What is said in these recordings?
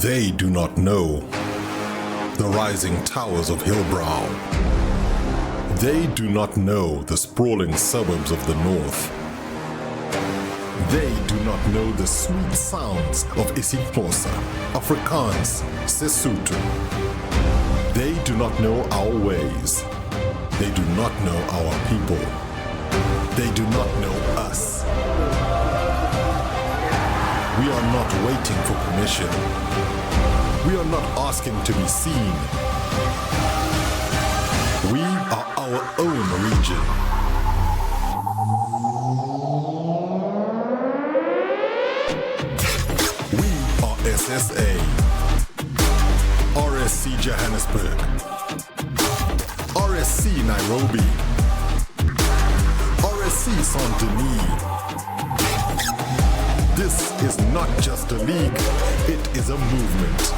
They do not know the rising towers of Hillbrow. They do not know the sprawling suburbs of the north. They do not know the sweet sounds of isiXhosa, Afrikaans, Sesotho. They do not know our ways. They do not know our people. They do not know us. We are not waiting for permission. We are not asking to be seen. We are our own region. We are SSA, RSC Johannesburg, RSC Nairobi, RSC Saint-Denis. This is not just a league, it is a movement.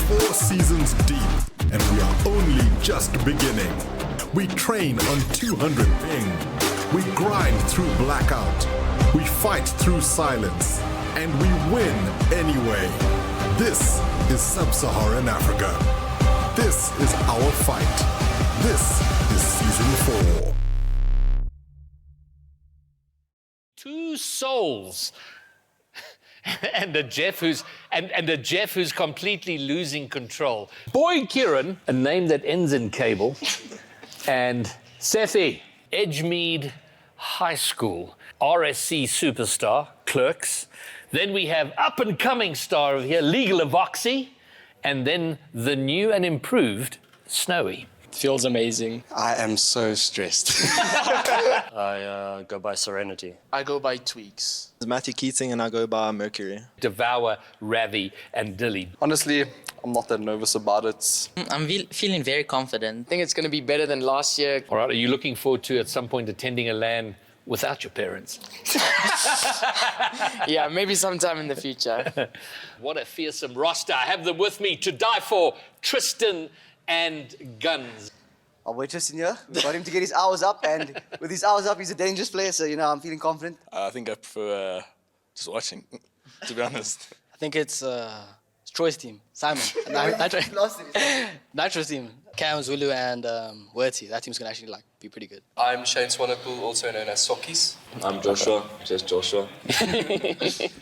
4 seasons deep, and we are only just beginning. We train on 200 ping. We grind through blackout. We fight through silence. And we win anyway. This is Sub-Saharan Africa. This is our fight. This is season 4. 2 souls. and a Jeff who's completely losing control. Boy Kieran, a name that ends in cable, and Sethi, Edgemead High School, RSC superstar, Clerks. Then we have up-and-coming star over here, Legal Evoxy, and then the new and improved Snowy. Feels amazing. I am so stressed. I go by Serenity. I go by Tweaks. It's Matthew Keating and I go by Mercury. Devour, Ravi, and Dilly. Honestly, I'm not that nervous about it. I'm feeling very confident. I think it's going to be better than last year. All right, are you looking forward to, at some point, attending a LAN without your parents? Yeah, maybe sometime in the future. What a fearsome roster. I have them with me to die for. Tristan and Guns. I'll wait Tristan here. We got him to get his hours up, and with his hours up, he's a dangerous player, so, I'm feeling confident. I think I prefer just watching, to be honest. I think it's Troy's team, Simon. Nitro's team. Cam, Zulu, and Werty. That team's going to actually be pretty good. I'm Shane Swanepoel, also known as Sokkies. I'm Joshua, just Joshua.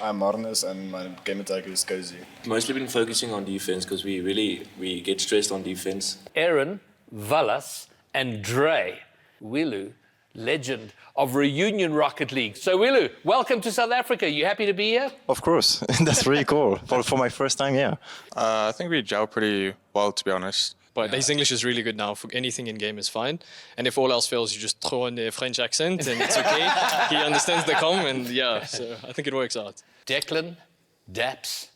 I'm Marnus and my gamer tag is Cozy. Mostly been focusing on defense because we get stressed on defense. Aaron, Valas, and Dre. Wilu, legend of Reunion Rocket League. So Wilu, welcome to South Africa. You happy to be here? Of course. That's really cool. For my first time here. I think we gel pretty well, to be honest. But his English is really good now. For anything in game is fine. And if all else fails, you just throw in the French accent and it's okay. He understands the com and so I think it works out. Declan, Daps,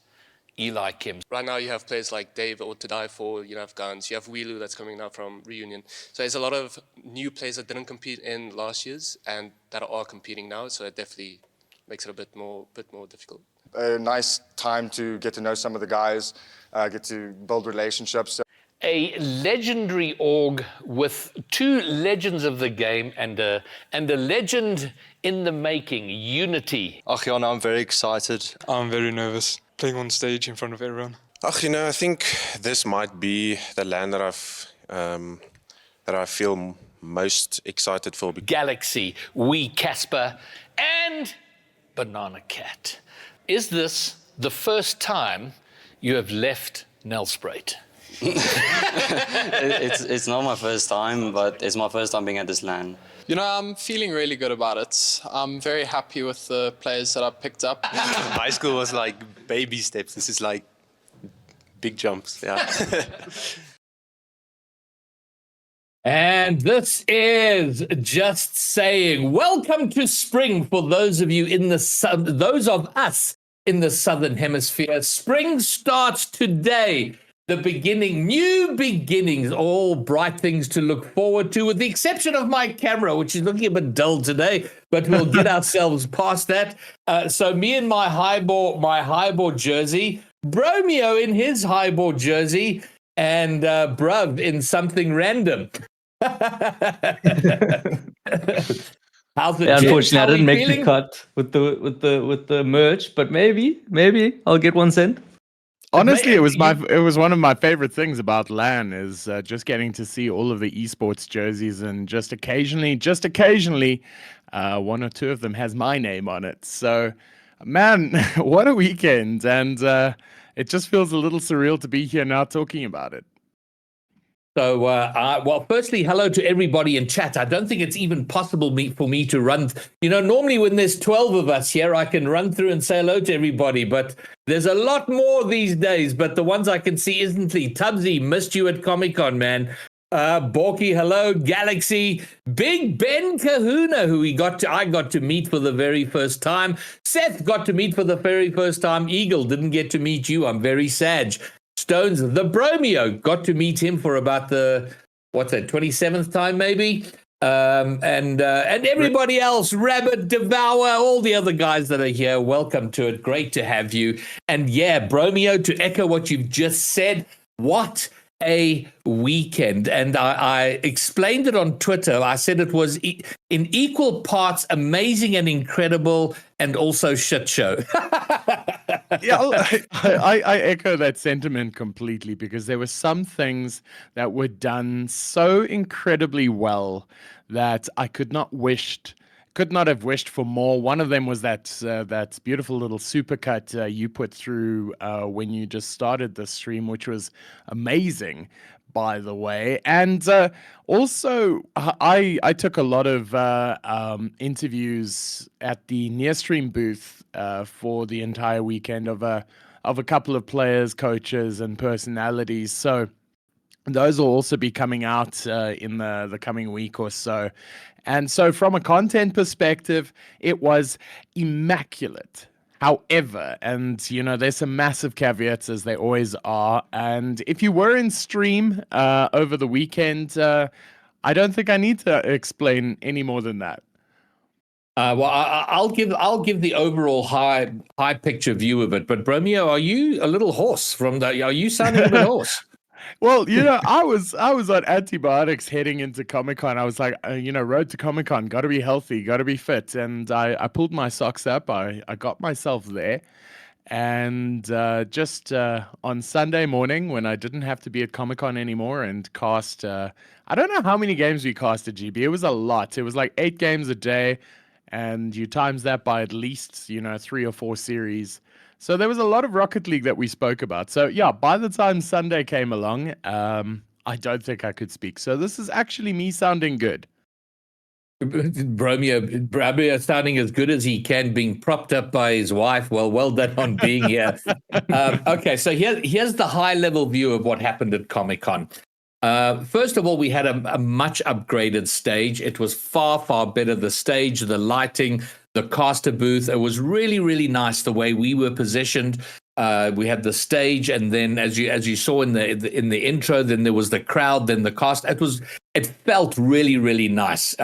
Eli Kim. Right now you have players like Dave or To Die For, you have Guns, you have Wilu that's coming now from Reunion. So there's a lot of new players that didn't compete in last year's and that are competing now, so it definitely makes it a bit more difficult. A nice time to get to know some of the guys, get to build relationships. A legendary org with 2 legends of the game and a legend in the making, Unity. Achjan, I'm very excited. I'm very nervous, playing on stage in front of everyone. I think this might be the LAN that I feel most excited for. Galaxy, Wee Casper, and Banana Cat. Is this the first time you have left Nelspruit? It's not my first time, but it's my first time being at this LAN. I'm feeling really good about it. I'm very happy with the players that I picked up. High school was like baby steps. This is like big jumps. Yeah. And this is Just Saying. Welcome to spring for those of you those of us in the Southern Hemisphere. Spring starts today. The beginning, new beginnings, all bright things to look forward to, with the exception of my camera, which is looking a bit dull today, but we'll get ourselves past that. So me in my highball jersey, Bromeo in his highball jersey, and Bruv in something random. How's the Yeah, gents? unfortunately, How I are didn't we make feeling? the cut with the merch, but maybe I'll get one sent. Honestly, it was one of my favorite things about LAN is just getting to see all of the esports jerseys, and just occasionally, one or two of them has my name on it. So, man, what a weekend! And it just feels a little surreal to be here now talking about it. So, well, firstly, hello to everybody in chat. I don't think it's even possible for me to run. Normally when there's 12 of us here, I can run through and say hello to everybody, but there's a lot more these days. But the ones I can see instantly: Tubbsy, missed you at ComiCon, man. Borky, hello. Galaxy, Big Ben Kahuna, who I got to meet for the very first time. Seth got to meet for the very first time. Eagle didn't get to meet you. I'm very sad. Stones, the Bromeo, got to meet him for about the 27th time maybe, and everybody else, Rabbit, Devour, all the other guys that are here. Welcome to it. Great to have you. And yeah, Bromeo, to echo what you've just said, what a weekend. And I explained it on Twitter. I said it was in equal parts amazing and incredible, and also shit show. Yeah, I echo that sentiment completely, because there were some things that were done so incredibly well that I could not have wished for more. One of them was that beautiful little supercut you put through when you just started the stream, which was amazing, by the way. And also, I took a lot of interviews at the Nearstream booth for the entire weekend of a couple of players, coaches, and personalities. So those will also be coming out in the coming week or so. And so from a content perspective, it was immaculate. However, and there's some massive caveats, as there always are. And if you were in stream over the weekend, I don't think I need to explain any more than that. Well, I'll give the overall high picture view of it. But Bromeo, are you a little hoarse Are you sounding a bit hoarse? Well, I was on antibiotics heading into Comic-Con. I was like, road to Comic-Con, got to be healthy, got to be fit. And I pulled my socks up. I got myself there. And just on Sunday morning, when I didn't have to be at Comic-Con anymore and cast, I don't know how many games we cast at GB. It was a lot. It was like 8 games a day. And you times that by at least, 3 or 4 series. So there was a lot of Rocket League that we spoke about. So yeah, by the time Sunday came along, I don't think I could speak. So this is actually me sounding good. Bromeo sounding as good as he can, being propped up by his wife. Well done on being here. Okay, so here's the high-level view of what happened at Comic-Con. First of all, we had a much upgraded stage. It was far, far better. The stage, the lighting, the caster booth. It was really, really nice the way we were positioned. We had the stage, and then as you saw in the intro, then there was the crowd, then the cast. It felt really, really nice.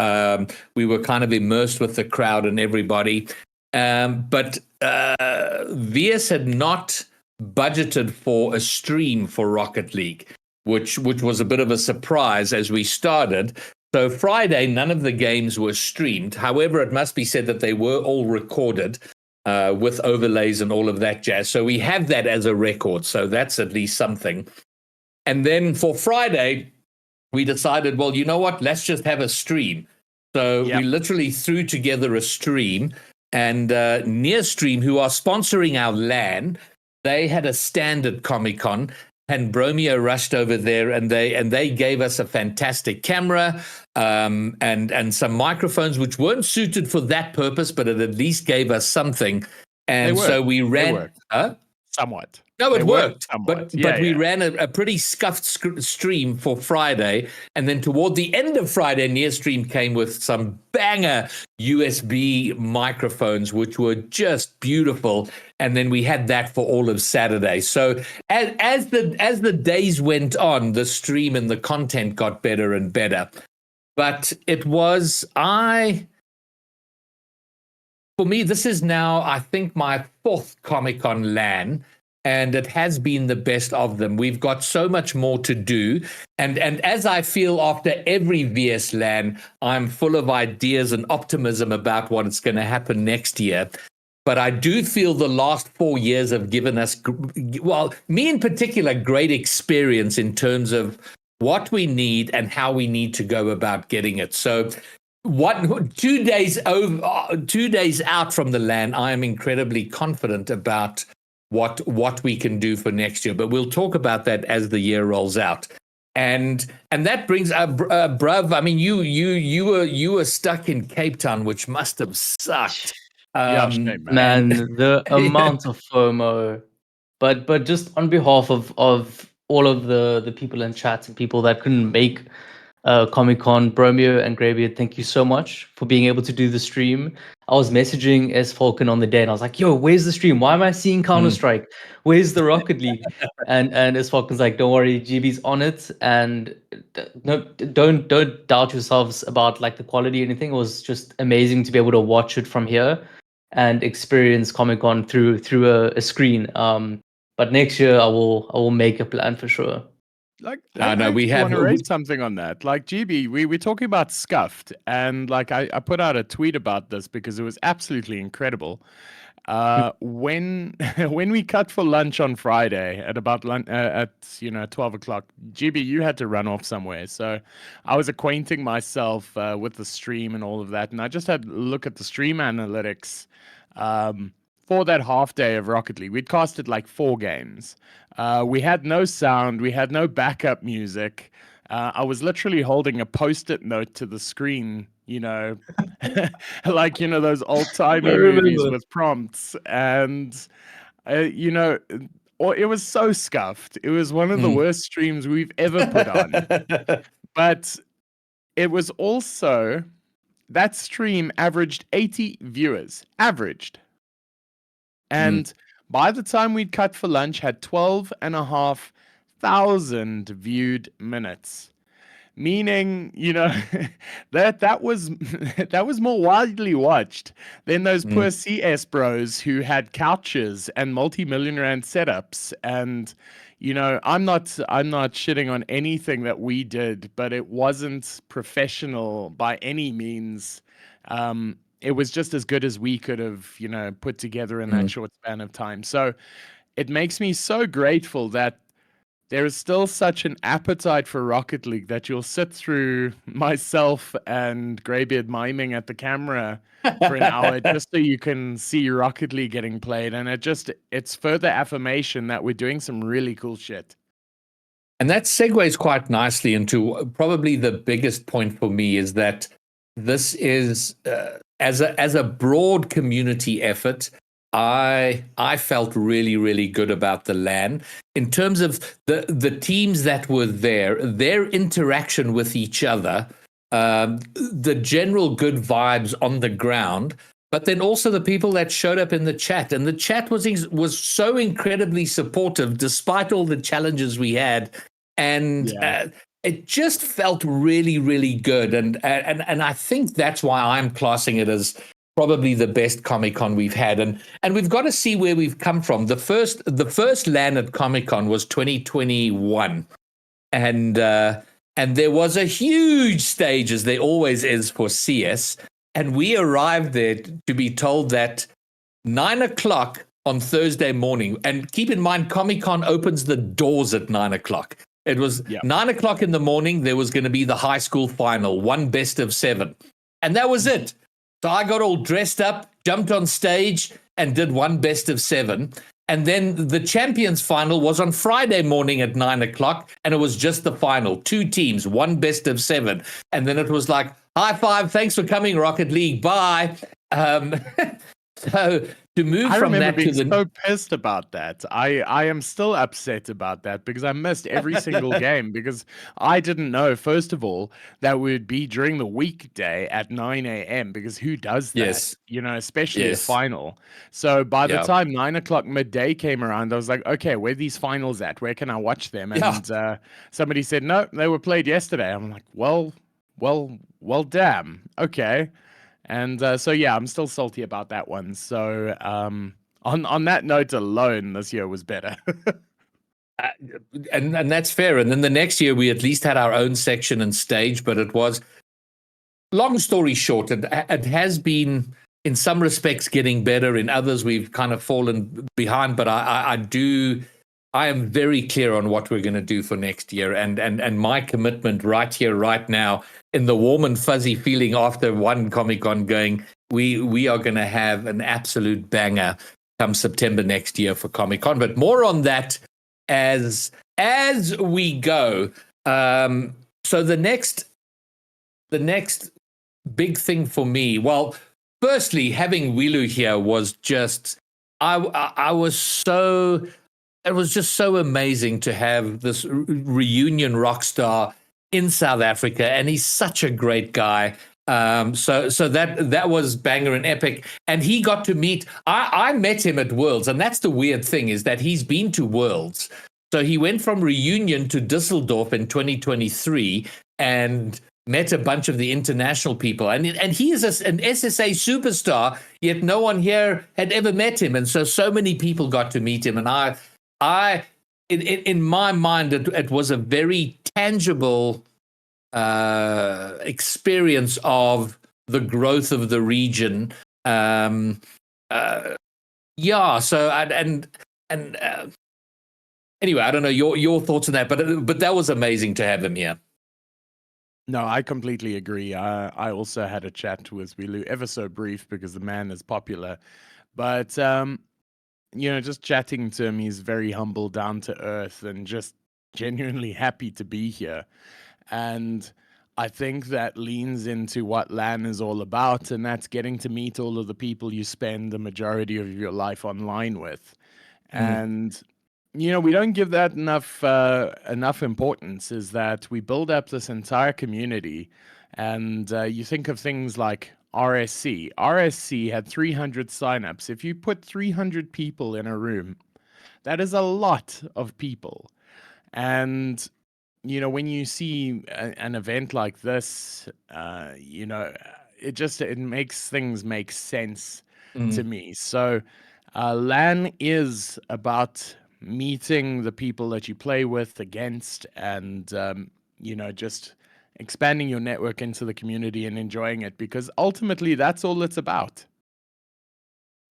We were kind of immersed with the crowd and everybody. But VS had not budgeted for a stream for Rocket League, which was a bit of a surprise as we started. So Friday, none of the games were streamed. However, it must be said that they were all recorded with overlays and all of that jazz. So we have that as a record. So that's at least something. And then for Friday, we decided, well, you know what? Let's just have a stream. So we literally threw together a stream, and Nearstream, who are sponsoring our LAN, they had a stand at Comic-Con. And Bromeo rushed over there, and they gave us a fantastic camera and some microphones, which weren't suited for that purpose, but it at least gave us something. And so we ran. Somewhat. No, it worked, somewhat. but we ran a pretty scuffed stream for Friday, and then toward the end of Friday, Nearstream came with some banger USB microphones, which were just beautiful, and then we had that for all of Saturday. So as the days went on, the stream and the content got better and better, but it was for me, this is now, I think, my 4th Comic-Con LAN. and it has been the best of them. We've got so much more to do. And as I feel after every VS LAN, I'm full of ideas and optimism about what's going to happen next year. But I do feel the last 4 years have given us, well, me in particular, great experience in terms of what we need and how we need to go about getting it. So 2 days out from the LAN, I am incredibly confident about what we can do for next year. But we'll talk about that as the year rolls out. And that brings up, bruv. I mean, you were stuck in Cape Town, which must have sucked. Man, the amount of FOMO. But just on behalf of all of the people in chat and people that couldn't make Comic-Con, Bromeo and Greybeard, thank you so much for being able to do the stream. I was messaging S Falcon on the day and I was like, yo, where's the stream? Why am I seeing Counter-Strike? Where's the Rocket League? and S Falcon's like, don't worry, GB's on it. And no, don't doubt yourselves about like the quality or anything. It was just amazing to be able to watch it from here and experience Comic-Con through a screen. But next year I will make a plan for sure. Like, no, we want to raise something on that. Like, GB, we're talking about Scuffed, and like I put out a tweet about this because it was absolutely incredible. When we cut for lunch on Friday at about at 12 o'clock, GB, you had to run off somewhere, so I was acquainting myself with the stream and all of that, and I just had a look at the stream analytics. For that half day of Rocket League, we'd casted like 4 games. We had no sound, we had no backup music. I was literally holding a post-it note to the screen, like, those old-timey movies with prompts. And, it was so scuffed. It was one of the worst streams we've ever put on. But it was also, that stream averaged 80 viewers. Averaged. And by the time we'd cut for lunch, had 12,500 viewed minutes. Meaning, that was more widely watched than those poor CS bros who had couches and multi-million rand setups. And, I'm not shitting on anything that we did, but it wasn't professional by any means. It was just as good as we could have, put together in that short span of time. So it makes me so grateful that there is still such an appetite for Rocket League that you'll sit through myself and Greybeard miming at the camera for an hour just so you can see Rocket League getting played. And it's further affirmation that we're doing some really cool shit. And that segues quite nicely into probably the biggest point for me is that this is as a broad community effort. I felt really, really good about the LAN in terms of the teams that were there, their interaction with each other, the general good vibes on the ground, but then also the people that showed up in the chat. And the chat was so incredibly supportive despite all the challenges we had. And it just felt really, really good. And I think that's why I'm classing it as probably the best Comic-Con we've had. And we've got to see where we've come from. The first LAN at Comic-Con was 2021. And there was a huge stage, as there always is for CS. And we arrived there to be told that 9 o'clock on Thursday morning, and keep in mind, Comic-Con opens the doors at 9 o'clock. It was 9 o'clock in the morning. There was going to be the high school final, 1 best of 7. And that was it. So I got all dressed up, jumped on stage, and did 1 best of 7. And then the champions final was on Friday morning at 9 o'clock, and it was just the final. 2 teams, 1 best of 7. And then it was like, high five, thanks for coming, Rocket League, bye. So to move I from remember that being to the so pissed about that. I am still upset about that because I missed every single game because I didn't know, first of all, that would be during the weekday at 9 a.m. because who does that? Yes. Especially a final. So by the time 9 o'clock midday came around, I was like, okay, where are these finals at? Where can I watch them? And somebody said, no, they were played yesterday. I'm like, well, damn. Okay. And so, yeah, I'm still salty about that one. So on that note alone, this year was better. And that's fair. And then the next year, we at least had our own section and stage, but it was, long story short, it has been, in some respects, getting better. In others, we've kind of fallen behind. But I am very clear on what we're going to do for next year. And my commitment right here, right now, in the warm and fuzzy feeling after one Comic-Con going, we are going to have an absolute banger come September next year for Comic-Con. But more on that as we go. So the next big thing for me, well, firstly, having Wilu here was just, I was so, it was just so amazing to have this reunion rock star in South Africa, and he's such a great guy. So that was banger and epic, and he got to meet. I met him at Worlds, and that's the weird thing, is that he's been to Worlds. So he went from Reunion to Düsseldorf in 2023 and met a bunch of the international people, and he is an SSA superstar. Yet no one here had ever met him, and so many people got to meet him. And I in my mind, it was a very tangible experience of the growth of the region. Yeah. So anyway, I don't know your thoughts on that, but that was amazing to have him here. No, I completely agree. I also had a chat with Wilu, ever so brief, because the man is popular. But just chatting to him, he's very humble, down to earth, and just genuinely happy to be here. And I think that leans into what LAN is all about, and that's getting to meet all of the people you spend the majority of your life online with. And we don't give that enough importance, is that we build up this entire community. And you think of things like RSC. RSC had 300 signups. If you put 300 people in a room, that is a lot of people. And when you see an event like this, it makes things make sense to me. So LAN is about meeting the people that you play with, against, and just expanding your network into the community and enjoying it, because ultimately that's all it's about.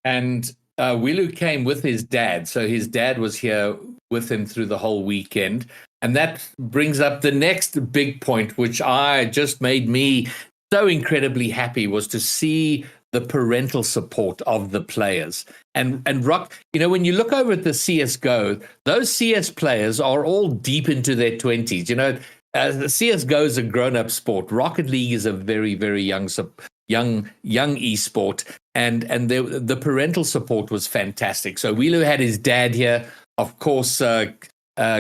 And Wilu came with his dad, so his dad was here with him through the whole weekend. And that brings up the next big point, which just made me so incredibly happy, was to see the parental support of the players. And Rock, when you look over at the CSGO, those CS players are all deep into their 20s. CSGO is a grown-up sport. Rocket League is a very, very young esport, and the parental support was fantastic. So Wilu had his dad here, of course.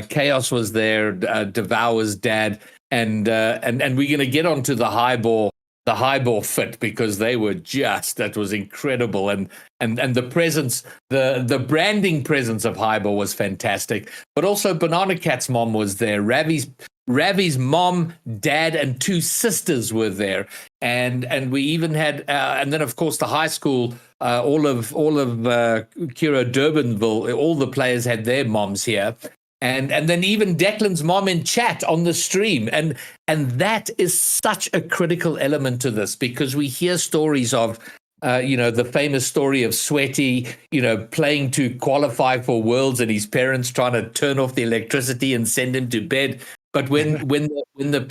Chaos was there, Devour's dad, and we're going to get onto the highball fit, because they were that was incredible, and the presence, the branding presence of highball was fantastic. But also Banana Cat's mom was there. Ravi's mom, dad, and two sisters were there, and we even had, and then of course the high school, all of Kiro Durbanville, all the players had their moms here. And then even Declan's mom in chat on the stream. And that is such a critical element to this, because we hear stories of, the famous story of Sweaty, playing to qualify for Worlds, and his parents trying to turn off the electricity and send him to bed. But when the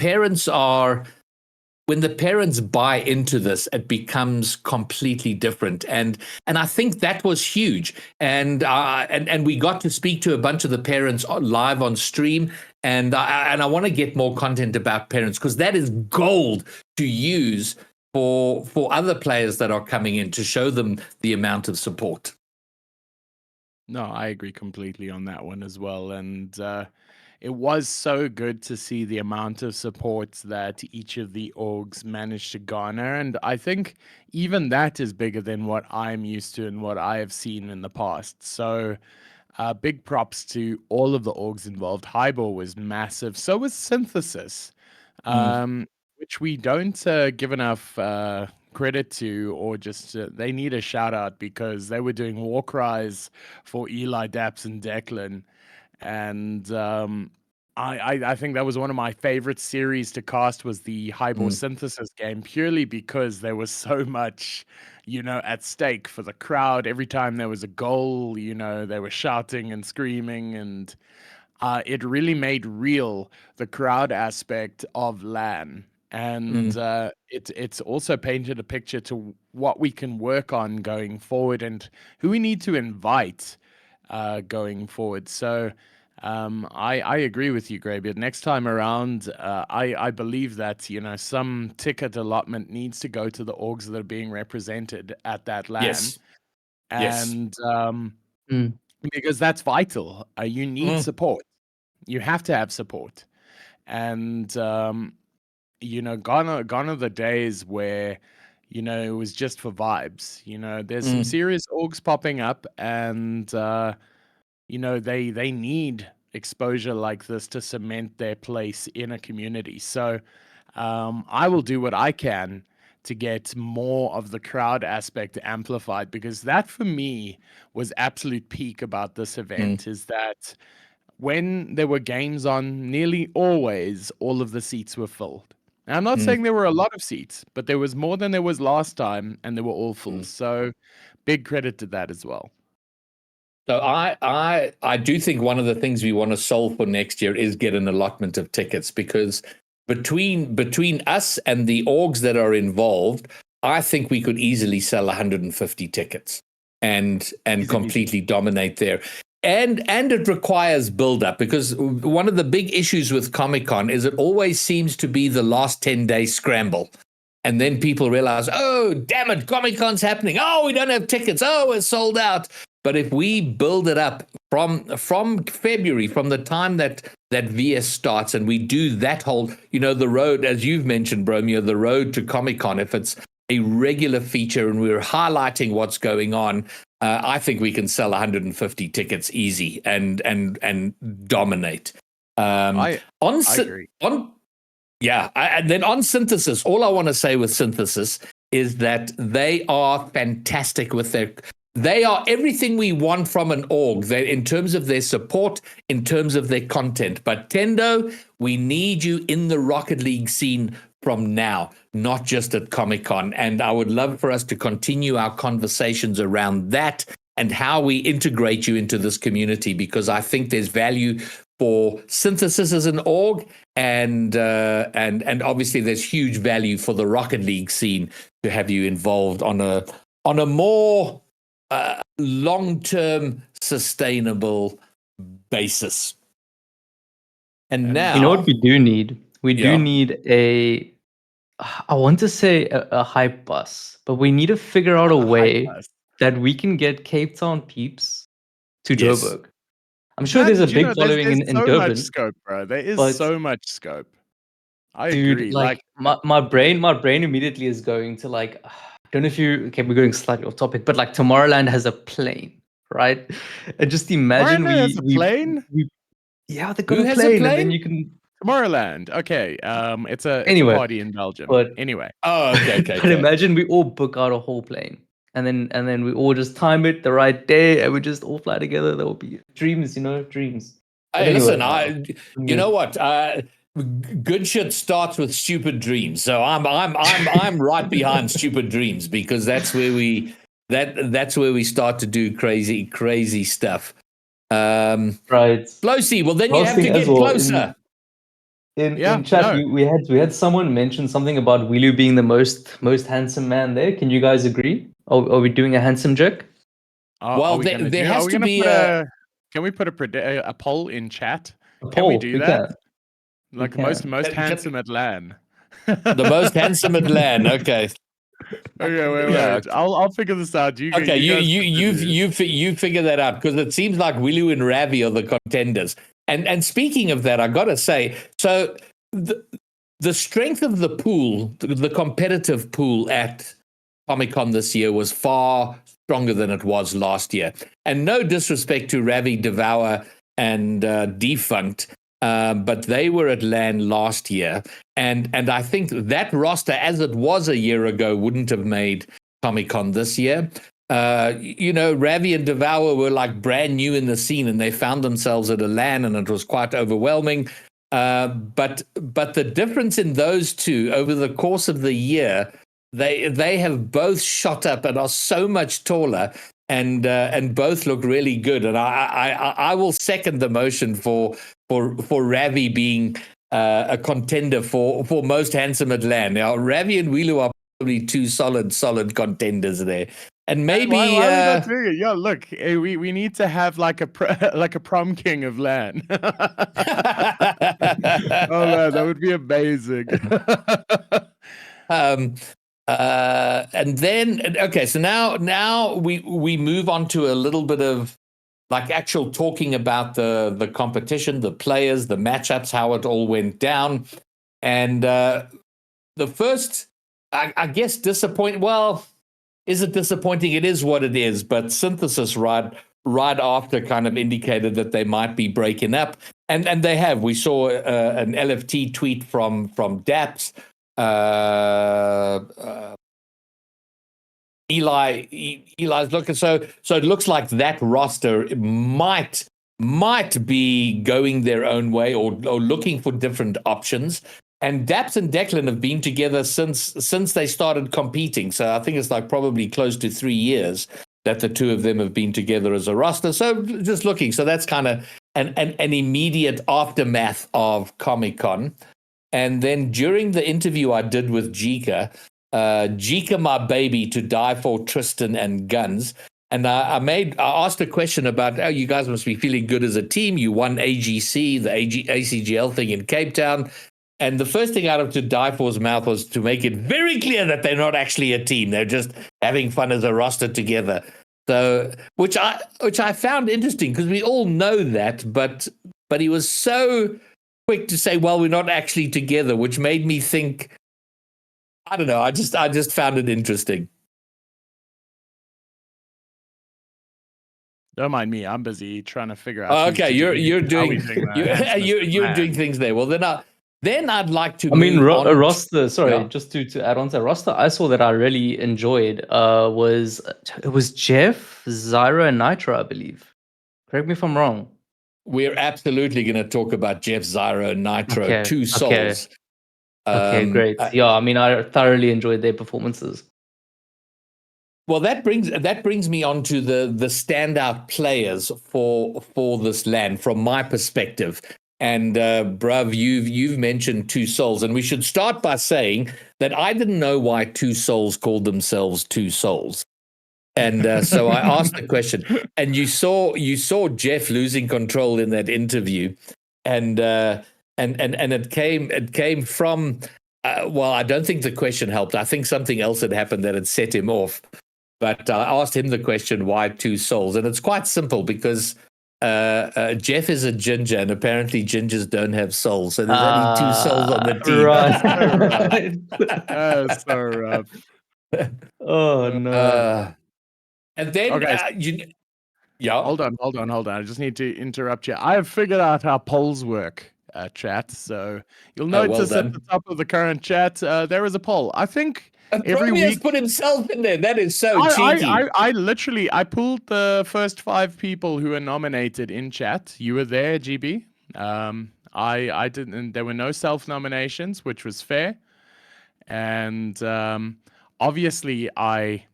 parents buy into this, it becomes completely different, and I think that was huge. And we got to speak to a bunch of the parents live on stream, and I want to get more content about parents, because that is gold to use for other players that are coming in, to show them the amount of support. No, I agree completely on that one as well, and it was so good to see the amount of support that each of the orgs managed to garner. And I think even that is bigger than what I'm used to and what I have seen in the past. So big props to all of the orgs involved. Highball was massive. So was Synthesis, which we don't give enough credit to, or just they need a shout out because they were doing war cries for Eli, Daps, and Declan, and I think that was one of my favorite series to cast was the Hybor Synthesis game, purely because there was so much, at stake for the crowd. Every time there was a goal, they were shouting and screaming, and it really made real the crowd aspect of LAN. And it's also painted a picture to what we can work on going forward and who we need to invite going forward. So I agree with you, Greybeard. Next time around, I believe that some ticket allotment needs to go to the orgs that are being represented at that LAN. Yes. And because that's vital. You need support. You have to have support. And gone are the days where it was just for vibes. There's some serious orgs popping up, and they need exposure like this to cement their place in a community. So I will do what I can to get more of the crowd aspect amplified, because that for me was absolute peak about this event, is that when there were games on, nearly always all of the seats were filled. Now, I'm not saying there were a lot of seats, but there was more than there was last time, and they were all full. So big credit to that as well. So I do think one of the things we want to solve for next year is get an allotment of tickets, because between us and the orgs that are involved, I think we could easily sell 150 tickets and completely dominate there. And it requires build-up, because one of the big issues with Comic-Con is it always seems to be the last 10-day scramble. And then people realize, oh, damn it, Comic-Con's happening. Oh, we don't have tickets. Oh, we're sold out. But if we build it up from February, from the time that VS starts, and we do that whole, the road, as you've mentioned, Bromeo, the road to Comic-Con, if it's a regular feature and we're highlighting what's going on, I think we can sell 150 tickets easy and dominate. I agree. And then on Synthesis, all I want to say with Synthesis is that they are fantastic with they are everything we want from an org, in terms of their support, in terms of their content. But Tendo, we need you in the Rocket League scene from now, not just at Comic-Con. And I would love for us to continue our conversations around that and how we integrate you into this community, because I think there's value for Synthesis as an org, and obviously there's huge value for the Rocket League scene to have you involved on a more long-term sustainable basis. And now, you know what we do need? We do need I want to say a hype bus, but we need to figure out a way that we can get Cape Town peeps to Joburg. I'm sure there's a big following in so Durban. much scope, bro. There is so much scope. I agree. Like my brain immediately is going to I don't know if we're going slightly off topic, but Tomorrowland has a plane, right? And just imagine has a plane? Yeah, they got a plane, and then you can Tomorrowland. Okay. It's a party in Belgium. But anyway. Oh, okay. But imagine we all book out a whole plane. And then we all just time it the right day, and we just all fly together. That would be dreams, dreams. Hey, listen, you know what? Good shit starts with stupid dreams. So I'm right behind stupid dreams, because that's where we start to do crazy stuff. Right. Flowsy, well then you have to get closer. In chat, we had someone mention something about Wilu being the most handsome man there. Can you guys agree? Are we doing a handsome joke? Well, there has to be Can we put a poll in chat? Can we do that? Can. The most handsome at LAN. The most handsome at LAN. Okay. Okay, wait. I'll figure this out. You figure that out, because it seems like Wilu and Ravi are the contenders. And speaking of that, I gotta say, so the strength of the pool, the competitive pool at Comic-Con this year was far stronger than it was last year. And no disrespect to Ravi, Devour, and Defunct, but they were at LAN last year, and I think that roster, as it was a year ago, wouldn't have made ComiCon this year. Ravi and Devour were like brand new in the scene, and they found themselves at a LAN, and it was quite overwhelming. But the difference in those two over the course of the year, they have both shot up and are so much taller, and both look really good. And I will second the motion for Ravi being a contender for most handsome at LAN. Now, Ravi and Wilu are probably two solid contenders there. And maybe why are we not doing it? Yo, look, we need to have like a prom king of LAN. Oh man, that would be amazing. And then okay, so now we move on to a little bit of like actual talking about the competition, the players, the matchups, how it all went down, and the first, I guess, disappointing. Well, is it disappointing? It is what it is. But Synthesis right after kind of indicated that they might be breaking up, and they have. We saw an LFT tweet from Daps. Eli's looking, so it looks like that roster might be going their own way or looking for different options. And Daps and Declan have been together since they started competing. So I think it's like probably close to 3 years that the two of them have been together as a roster. So just looking, so that's kind of an immediate aftermath of Comic-Con. And then during the interview I did with Jika, my baby, to die for Tristan and Guns. And I asked a question about, oh, you guys must be feeling good as a team. You won AGC, the ACGL thing in Cape Town. And the first thing out of To Die For's mouth was to make it very clear that they're not actually a team. They're just having fun as a roster together. So, which I found interesting because we all know that, but he was so quick to say, well, we're not actually together, which made me think, I don't know, I just found it interesting. Don't mind me. I'm busy trying to figure out. Oh, okay, you're doing things there. Well, then I'd like to. I mean, a roster. Sorry, just to add on to that roster, I saw that I really enjoyed. Was Jeff, Zyro, and Nitro, I believe. Correct me if I'm wrong. We're absolutely going to talk about Jeff, Zyro, Nitro, okay. two souls. Okay, great. Yeah, I mean, I thoroughly enjoyed their performances. Well, that brings me on to the standout players for this LAN from my perspective. And bruv, you've mentioned Two Souls, and we should start by saying that I didn't know why Two Souls called themselves Two Souls. And so I asked the question, and you saw Jeff losing control in that interview, and it came from well, I don't think the question helped. I think something else had happened that had set him off. But I asked him the question, why Two Souls? And it's quite simple because Jeff is a ginger, and apparently gingers don't have souls. So there's only two souls on the team. Right. That's so rough. Oh, no. And then, okay. Yeah. Hold on. I just need to interrupt you. I have figured out how polls work, chat. So you'll notice at the top of the current chat, there is a poll. I think every week put himself in there. That is so cheeky. I literally pulled the first 5 people who were nominated in chat. You were there, GB. I didn't. There were no self nominations, which was fair. And obviously, I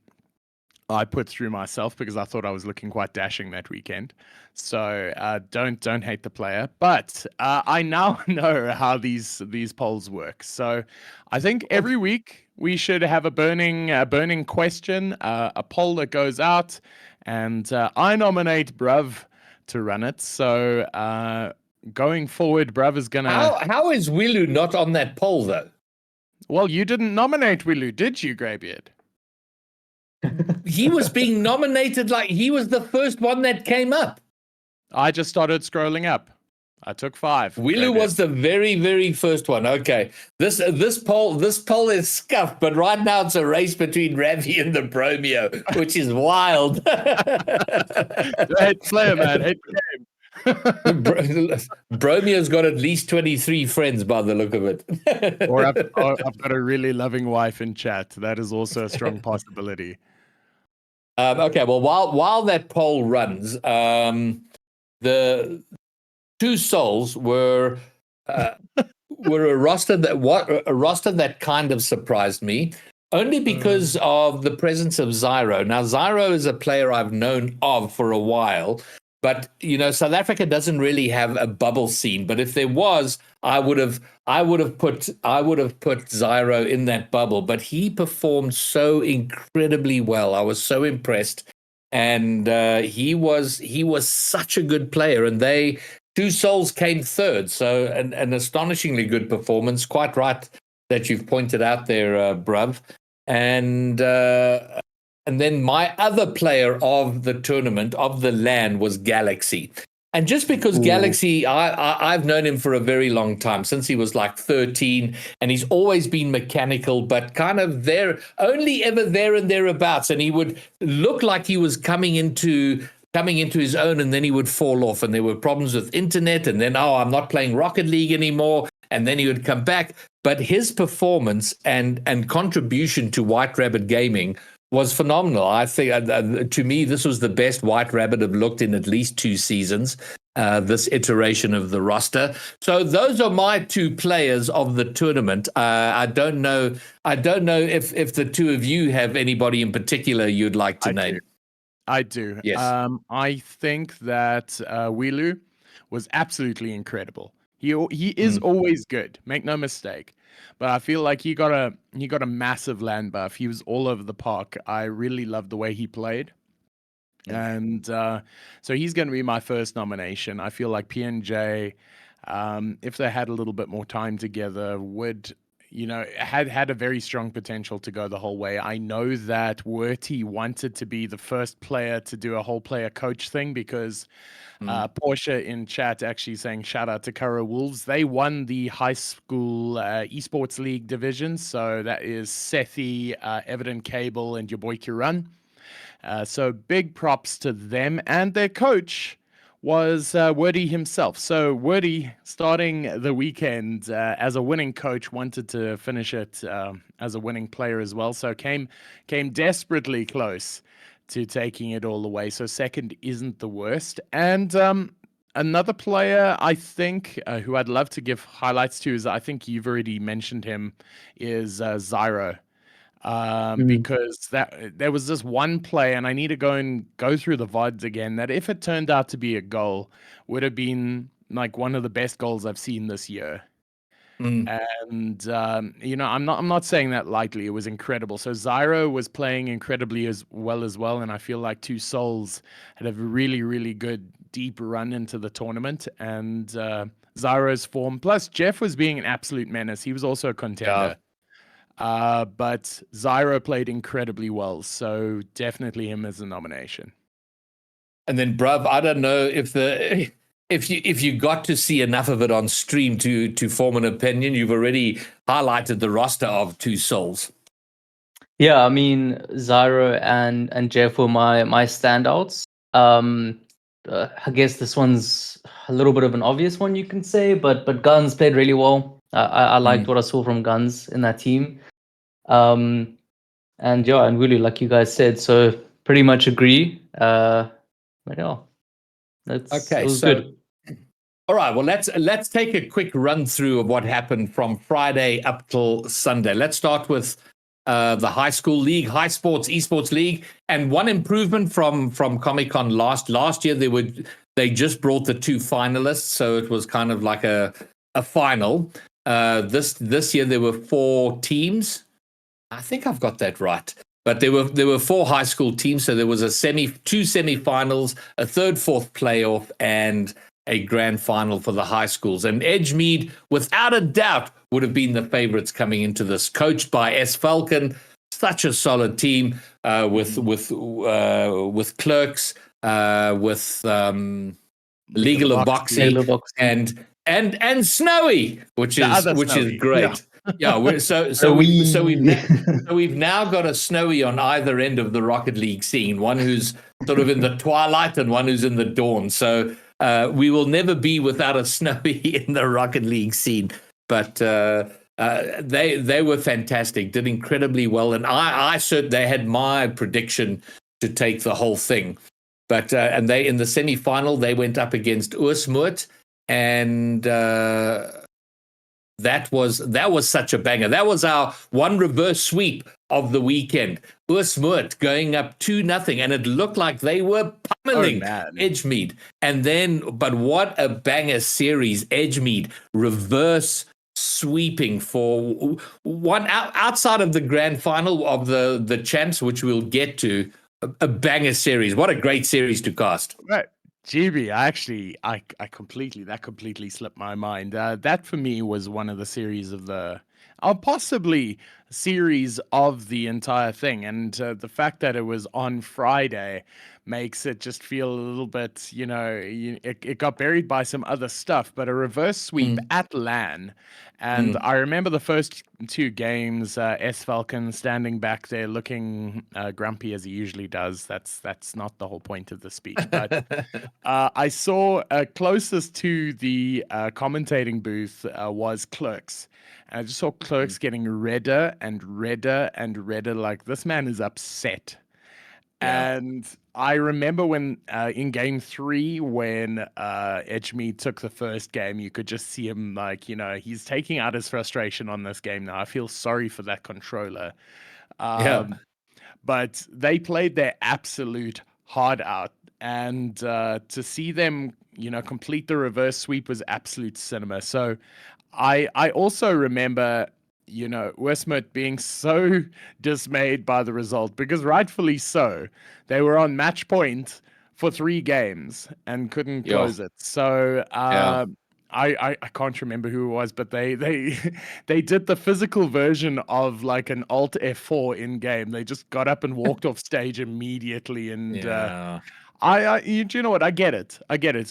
put through myself because I thought I was looking quite dashing that weekend. So don't hate the player. But I now know how these polls work. So I think every week we should have a burning question, a poll that goes out, and I nominate Bruv to run it. So going forward, Bruv is gonna. How is Wilu not on that poll though? Well, you didn't nominate Wilu, did you, Greybeard? He was being nominated like he was the first one that came up. I just started scrolling up. I took 5. Wilu was the very, very first one. Okay, this poll is scuffed, but right now it's a race between Ravi and the Bromeo, which is wild. Hate player, man. Hate the game. Bromia's got at least 23 friends by the look of it. Or I've got a really loving wife in chat. That is also a strong possibility. Okay, well, while that poll runs, the Two Souls were a roster that kind of surprised me, only because of the presence of Zyro. Now, Zyro is a player I've known of for a while, but South Africa doesn't really have a bubble scene. But if there was, I would have put Zyro in that bubble. But he performed so incredibly well. I was so impressed, and he was such a good player. And Two Souls came third, so an astonishingly good performance. Quite right that you've pointed out there, bruv. And then my other player of the tournament, of the LAN, was Galaxy. And just because Galaxy, I've known him for a very long time, since he was like 13, and he's always been mechanical, but kind of only ever there and thereabouts. And he would look like he was coming into his own, and then he would fall off, and there were problems with internet, and then, I'm not playing Rocket League anymore, and then he would come back. But his performance and contribution to White Rabbit Gaming was phenomenal. I think, to me, this was the best White Rabbit have looked in at least 2 seasons, this iteration of the roster. So those are my 2 players of the tournament. I don't know if the 2 of you have anybody in particular you'd like to name. I do. Yes. I think that Wilu was absolutely incredible. He is always good, make no mistake. But I feel like he got a massive land buff. He was all over the park. I really loved the way he played. And so he's going to be my first nomination. I feel like PNJ, if they had a little bit more time together, would had a very strong potential to go the whole way. I know that Werty wanted to be the first player to do a whole player coach thing, because Portia in chat actually saying shout out to Curra Wolves. They won the high school esports league division. So that is Sethi, Evident Cable, and your boy Kiran. So big props to them, and their coach was Wordy himself. So Wordy, starting the weekend as a winning coach, wanted to finish it as a winning player as well. So came desperately close to taking it all the way. So second isn't the worst. And another player I think who I'd love to give highlights to is, I think you've already mentioned him, is Zyro. Because there was this one play, and I need to go through the VODs again, that if it turned out to be a goal, would have been like one of the best goals I've seen this year. And I'm not saying that lightly. It was incredible. So Zyro was playing incredibly as well, and I feel like Two Souls had a really, really good deep run into the tournament, and Zyro's form, plus Jeff was being an absolute menace. He was also a contender. But Zyro played incredibly well, so definitely him as a nomination. And then, bruv, I don't know if you got to see enough of it on stream to form an opinion. You've already highlighted the roster of Two Souls. Yeah, I mean, Zyro and Jeff were my standouts. I guess this one's a little bit of an obvious one, you can say, but Guns played really well. I liked what I saw from Guns in that team. And really, like you guys said, so pretty much agree. But yeah, it was good. All right, well, let's take a quick run through of what happened from Friday up till Sunday. Let's start with the high school league, high sports esports league, and one improvement from ComiCon last year. They just brought the 2 finalists, so it was kind of like a final. This year there were 4 teams. I think I've got that right. But there were 4 high school teams, so there was 2 semifinals, a 3rd, 4th playoff, and a grand final for the high schools. And Edgemead, without a doubt, would have been the favorites coming into this, coached by S. Falcon. Such a solid team with Clerks, with Legal of Boxing, and Snowy, which is great. Yeah, we've now got a Snowy on either end of the Rocket League scene, one who's sort of in the twilight and one who's in the dawn. So we will never be without a Snowy in the Rocket League scene. But they were fantastic, did incredibly well, and they had my prediction to take the whole thing. But and they in the semi-final they went up against Oosmoed, and that was such a banger. That was our one reverse sweep of the weekend. Oosmoed going up 2-0, and it looked like they were pummeling Edgemead. And then, but what a banger series! Edgemead reverse sweeping for one outside of the grand final of the champs, which we'll get to. A banger series. What a great series to cast. Right. GB, I completely slipped my mind. That for me was one of the series of the, possibly series of the entire thing. And the fact that it was on Friday makes it just feel a little bit, it got buried by some other stuff, but a reverse sweep at LAN. And I remember the first two games, S Falcon standing back there looking grumpy as he usually does. That's not the whole point of the speech. But I saw closest to the commentating booth was Clerks. And I just saw Clerks getting redder and redder and redder. Like, this man is upset. Yeah. And I remember when in game 3, when Edgemead took the first game, you could just see him he's taking out his frustration on this game now. I feel sorry for that controller. But they played their absolute heart out. And to see them, complete the reverse sweep was absolute cinema. So I also remember Oosmoed being so dismayed by the result, because rightfully so. They were on match point for 3 games and couldn't close it. So I can't remember who it was, but they did the physical version of like an Alt F4 in game. They just got up and walked off stage immediately, and you know what? I get it.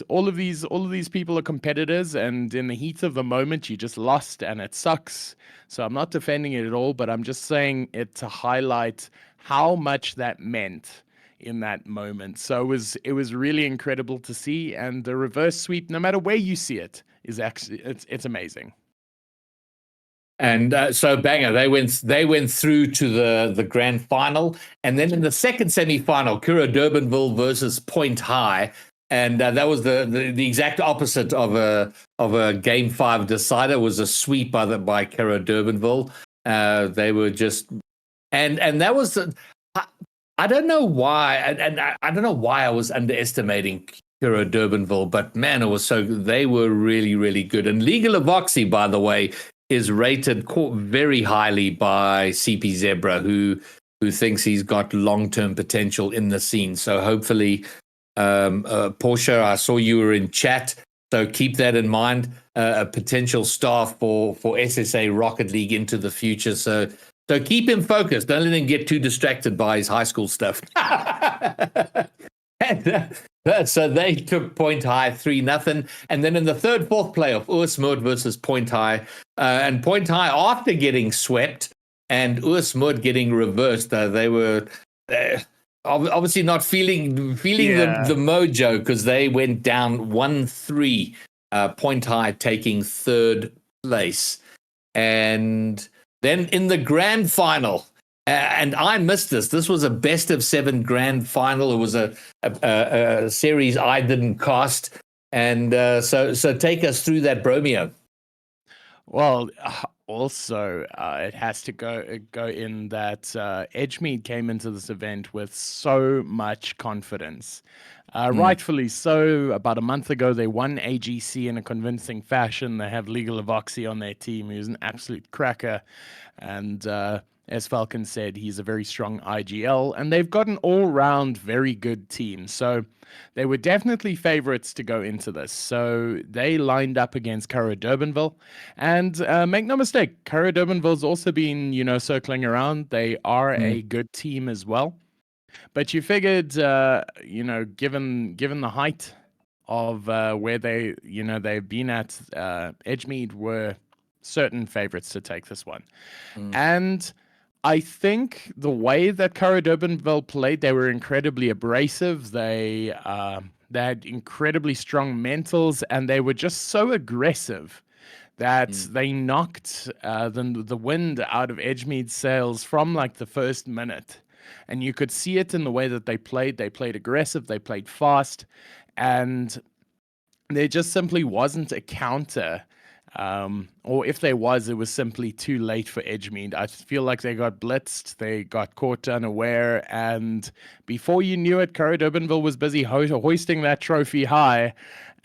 All of these people are competitors, and in the heat of the moment, you just lost, and it sucks. So I'm not defending it at all, but I'm just saying it to highlight how much that meant in that moment. So it was really incredible to see, and the reverse sweep, no matter where you see it, is actually it's amazing. And so banger, they went through to the grand final, and then in the second semi-final, Kura Durbanville versus Point High, and that was the exact opposite of a game 5 decider. It was a sweep by Kura Durbanville. They were just and that was I don't know why, and I don't know why I was underestimating Kura Durbanville, but man, they were really, really good. And Legal of Oxy, by the way, is rated very highly by CP Zebra, who thinks he's got long-term potential in the scene. So hopefully, Portia, I saw you were in chat, so keep that in mind. A potential star for SSA Rocket League into the future. So keep him focused. Don't let him get too distracted by his high school stuff. So they took Point High 3-0, and then in the fourth playoff, Oosmoed versus Point High, and Point High, after getting swept and Oosmoed getting reversed, they were obviously not feeling the mojo, because they went down 1-3. Point High taking 3rd place, and then in the grand final. And I missed this. This was a best of 7 grand final. It was a series I didn't cast, and so take us through that, Bromeo. Well, also it has to go in that Edgemead came into this event with so much confidence. Rightfully so. About a month ago, they won AGC in a convincing fashion. They have Legal of Oxy on their team, who's an absolute cracker, and as Falcon said, he's a very strong IGL, and they've got an all-round very good team. So they were definitely favorites to go into this. So they lined up against Kura Durbanville, and make no mistake, Kura Durbanville's also been, circling around. They are a good team as well. But you figured, given the height of where they've been at, Edgemead were certain favorites to take this one. And I think the way that Kura Durbanville played, they were incredibly abrasive. They They had incredibly strong mentals, and they were just so aggressive that they knocked the wind out of Edgemead's sails from like the first minute. And you could see it in the way that they played. They played aggressive, they played fast, and there just simply wasn't a counter. Or if there was, it was simply too late for Edgemead. I feel like they got blitzed, they got caught unaware, and before you knew it, Curra Durbanville was busy hoisting that trophy high,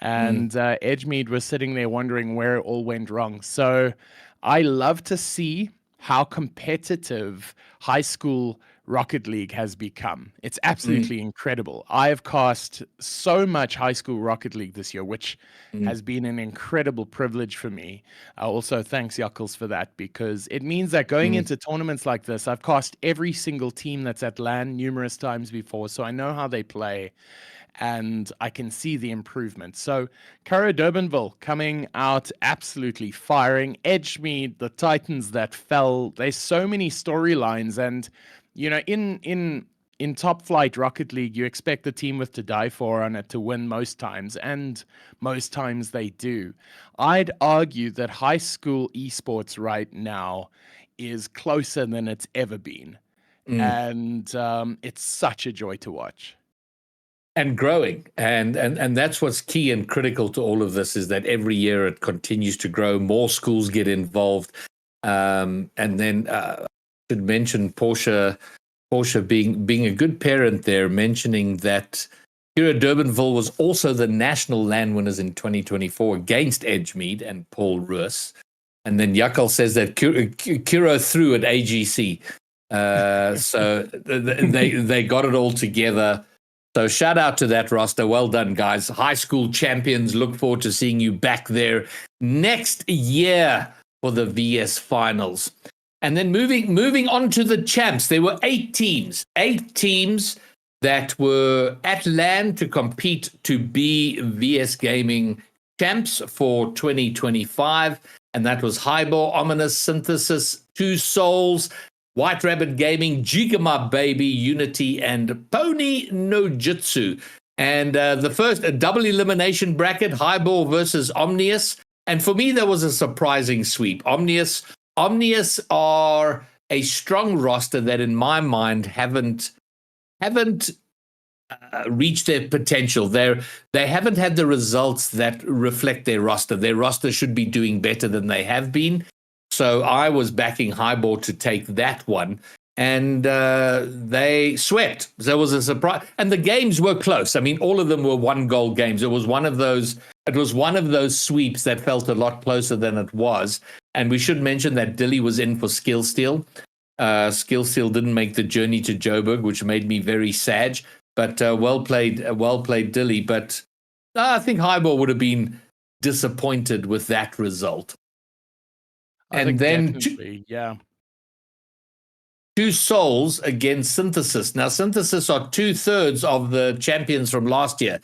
and Edgemead was sitting there wondering where it all went wrong. So I love to see how competitive high school Rocket League has become. It's absolutely incredible. I have cast so much high school Rocket League this year, which has been an incredible privilege for me. Also, thanks, Yuckles, for that, because it means that going into tournaments like this, I've cast every single team that's at LAN numerous times before, so I know how they play, and I can see the improvement. So Curra Durbanville coming out absolutely firing. Edgemead, the Titans that fell. There's so many storylines, and you know, in top flight Rocket League, you expect the team with to die for on it to win most times, and most times they do. I'd argue that high school esports right now is closer than it's ever been, and it's such a joy to watch. And growing, and that's what's key and critical to all of this, is that every year it continues to grow. More schools get involved, and then I should mention Portia being a good parent there, mentioning that Curra Durbanville was also the national LAN winners in 2024 against Edgemead and Paul Roos. And then Yakal says that Curra threw at AGC, so they got it all together. So shout out to that roster. Well done, guys. High school champions. Look forward to seeing you back there next year for the VS finals. And then moving on to the champs. There were 8 teams that were at LAN to compete to be VS Gaming champs for 2025. And that was Highball, Ominous, Synthesis, Two Souls, White Rabbit Gaming, Jigama Baby, Unity, and Pony no Jutsu. And the first double elimination bracket, Highball versus Omnius. And for me, that was a surprising sweep. Omnius are a strong roster that, in my mind, haven't reached their potential. They haven't had the results that reflect their roster. Their roster should be doing better than they have been. So I was backing Highball to take that one, and they swept. So it was a surprise, and the games were close. I mean, all of them were 1-goal games. It was one of those sweeps that felt a lot closer than it was. And we should mention that Dilly was in for Skill Steal. Skill Steal didn't make the journey to Joburg, which made me very sad. But well played, Dilly. But I think Highball would have been disappointed with that result. And then Two Souls against Synthesis. Now, Synthesis are 2/3 of the champions from last year.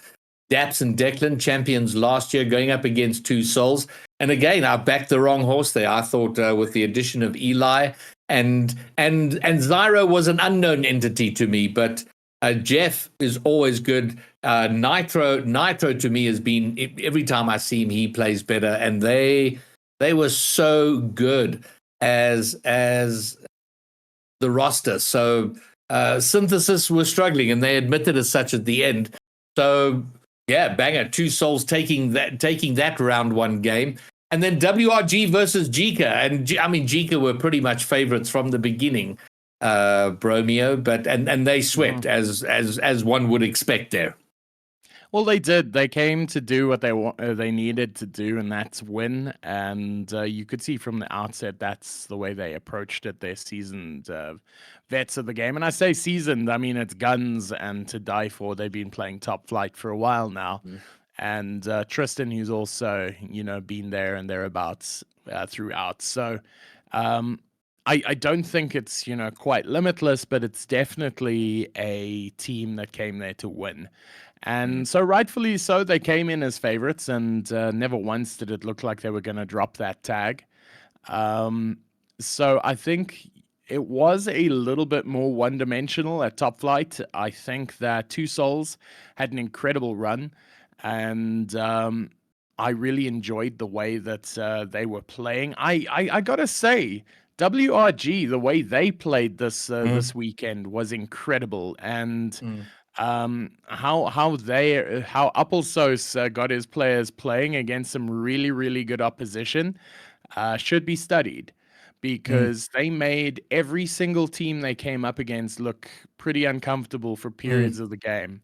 Daps and Declan, champions last year, going up against Two Souls. And again, I backed the wrong horse there. I thought with the addition of Eli and Zyro was an unknown entity to me, but Jeff is always good. Nitro to me has been, every time I see him, he plays better, and they were so good as the roster. So Synthesis was struggling, and they admitted as such at the end. So yeah, banger. Two Souls taking that round 1 game. And then WRG versus Jika. And I mean, Jika were pretty much favorites from the beginning, Bromeo, but and they swept as one would expect there. Well, they did. They came to do what they needed to do, and that's win. And you could see from the outset that's the way they approached it. They're seasoned vets of the game. And I say seasoned, I mean it's guns and to die for. They've been playing top flight for a while now. And Tristan, who's also, been there and thereabouts throughout. So I don't think it's, quite limitless, but it's definitely a team that came there to win. And so rightfully so, they came in as favorites, and never once did it look like they were going to drop that tag. So I think it was a little bit more one-dimensional at Top Flight. I think that Two Souls had an incredible run, and I really enjoyed the way that they were playing. I gotta say, WRG, the way they played this weekend was incredible, and how Applesos got his players playing against some really good opposition should be studied, because they made every single team they came up against look pretty uncomfortable for periods of the game.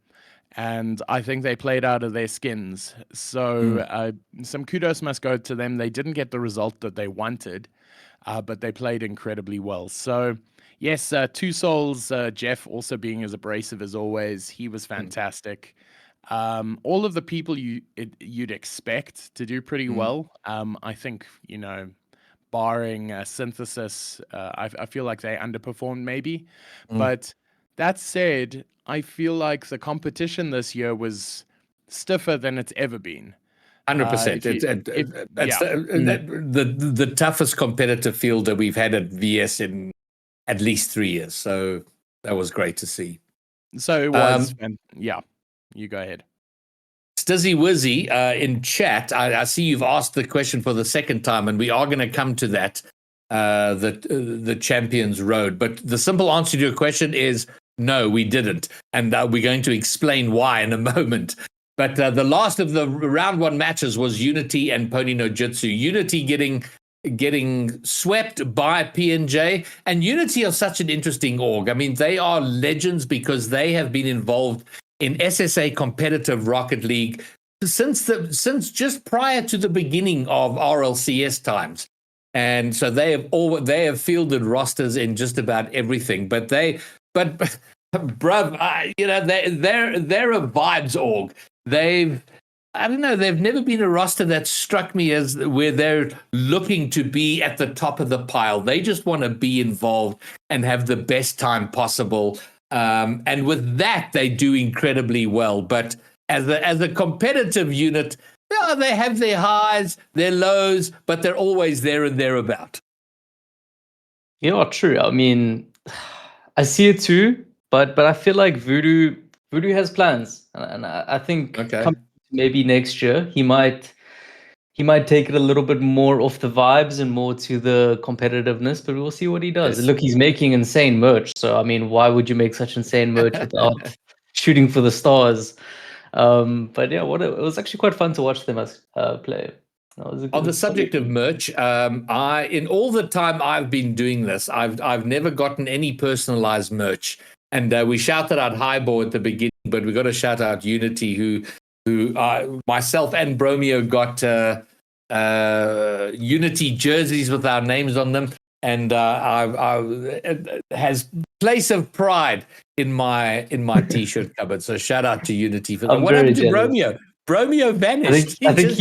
And I think they played out of their skins. So some kudos must go to them. They didn't get the result that they wanted, but they played incredibly well. So yes, Two Souls, Jeff also being as abrasive as always. He was fantastic. All of the people you'd expect to do pretty well. I think, barring Synthesis, I feel like they underperformed maybe. But that said, I feel like the competition this year was stiffer than it's ever been. 100%. The toughest competitive field that we've had at VS in at least 3 years. So that was great to see. So it was, yeah, you go ahead. Stizzy Wizzy in chat, I see you've asked the question for the second time, and we are going to come to that, the Champions Road. But the simple answer to your question is no, we didn't. And we're going to explain why in a moment. But the last of the round one matches was Unity and Pony no Jitsu. Unity getting swept by P&J, and Unity are such an interesting org. I mean, they are legends because they have been involved in SSA competitive Rocket League since just prior to the beginning of RLCS times. And so they have fielded rosters in just about everything. But bruv, they're a vibes org. They've never been a roster that struck me as where they're looking to be at the top of the pile. They just want to be involved and have the best time possible. And with that, they do incredibly well. But as a competitive unit, they have their highs, their lows, but they're always there and thereabout. Yeah, true. I mean, I see it too, but I feel like Voodoo has plans, and I think maybe next year he might take it a little bit more off the vibes and more to the competitiveness, but we'll see what he does. Yes. Look, he's making insane merch, so I mean, why would you make such insane merch without shooting for the stars? But yeah, it was actually quite fun to watch them play. On the subject of merch, in all the time I've been doing this, I've never gotten any personalized merch. And we shouted out Highball at the beginning, but we got to shout out Unity, who myself and Bromeo got Unity jerseys with our names on them, and it has place of pride in my t-shirt cupboard. So shout out to Unity for that. What happened to Bromeo? Bromeo vanished. I think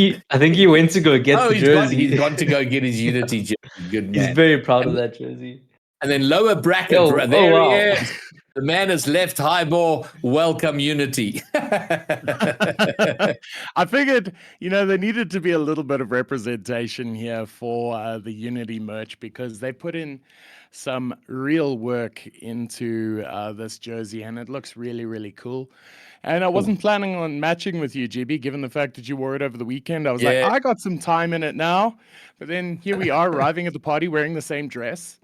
he went to go get the jersey. He's gone to go get his Unity jersey. Good man. He's very proud of that jersey. And then lower bracket, there he is. The man has left Highball. Welcome, Unity. I figured, there needed to be a little bit of representation here for the Unity merch, because they put in some real work into this jersey, and it looks really cool. And I wasn't planning on matching with you, GB, given the fact that you wore it over the weekend. I was like, I got some time in it now. But then here we are arriving at the party wearing the same dress.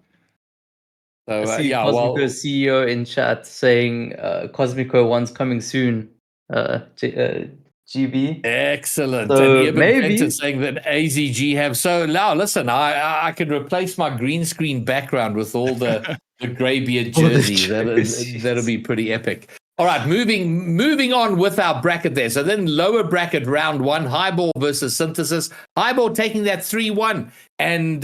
So, I see Cosmico CEO in chat saying Cosmico 1's coming soon. GB. Excellent. So and maybe saying that AZG have. So now listen, I can replace my green screen background with all the greybeard jerseys. That'll be pretty epic. All right, moving on with our bracket there. So then lower bracket round one, Highball versus Synthesis. Highball taking that 3-1, and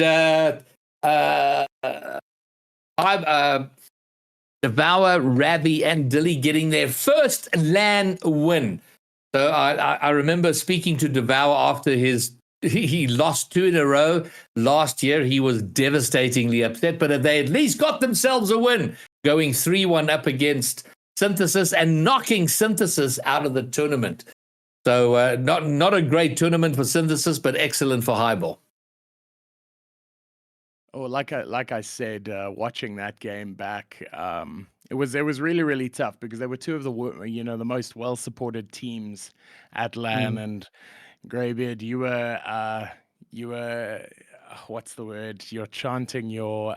Devour, Ravi, and Dilly getting their first LAN win. So I remember speaking to Devour after he lost 2 in a row last year. He was devastatingly upset, but they at least got themselves a win, going 3-1 up against Synthesis and knocking Synthesis out of the tournament. So not a great tournament for Synthesis, but excellent for Highball. or like I said, watching that game back, it was really really tough because there were two of the most well supported teams at LAN, and Greybeard, you were what's the word? You're chanting your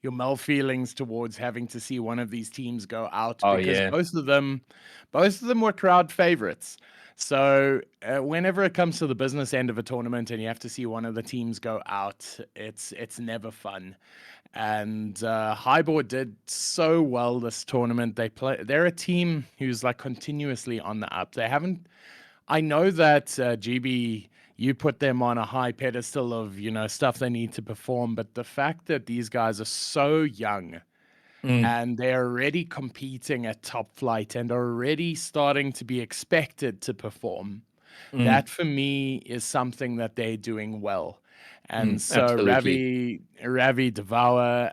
mal feelings towards having to see one of these teams go out Oh, because yeah. both of them were crowd favorites. So whenever it comes to the business end of a tournament and you have to see one of the teams go out, it's never fun. And Highboard did so well this tournament. They're a team who's like continuously on the up. They haven't. I know that GB, you put them on a high pedestal of stuff they need to perform, but the fact that these guys are so young and they're already competing at top flight and already starting to be expected to perform, that for me is something that they're doing well. And so Absolutely. Ravi Devour,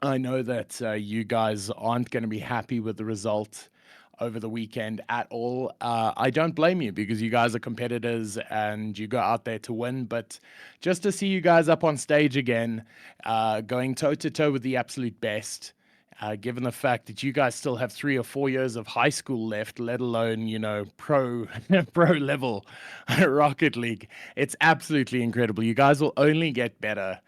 I know that you guys aren't going to be happy with the result over the weekend at all. I don't blame you because you guys are competitors and you go out there to win. But just to see you guys up on stage again, going toe to toe with the absolute best, given the fact that you guys still have 3 or 4 years of high school left, let alone pro pro level Rocket League, it's absolutely incredible. You guys will only get better.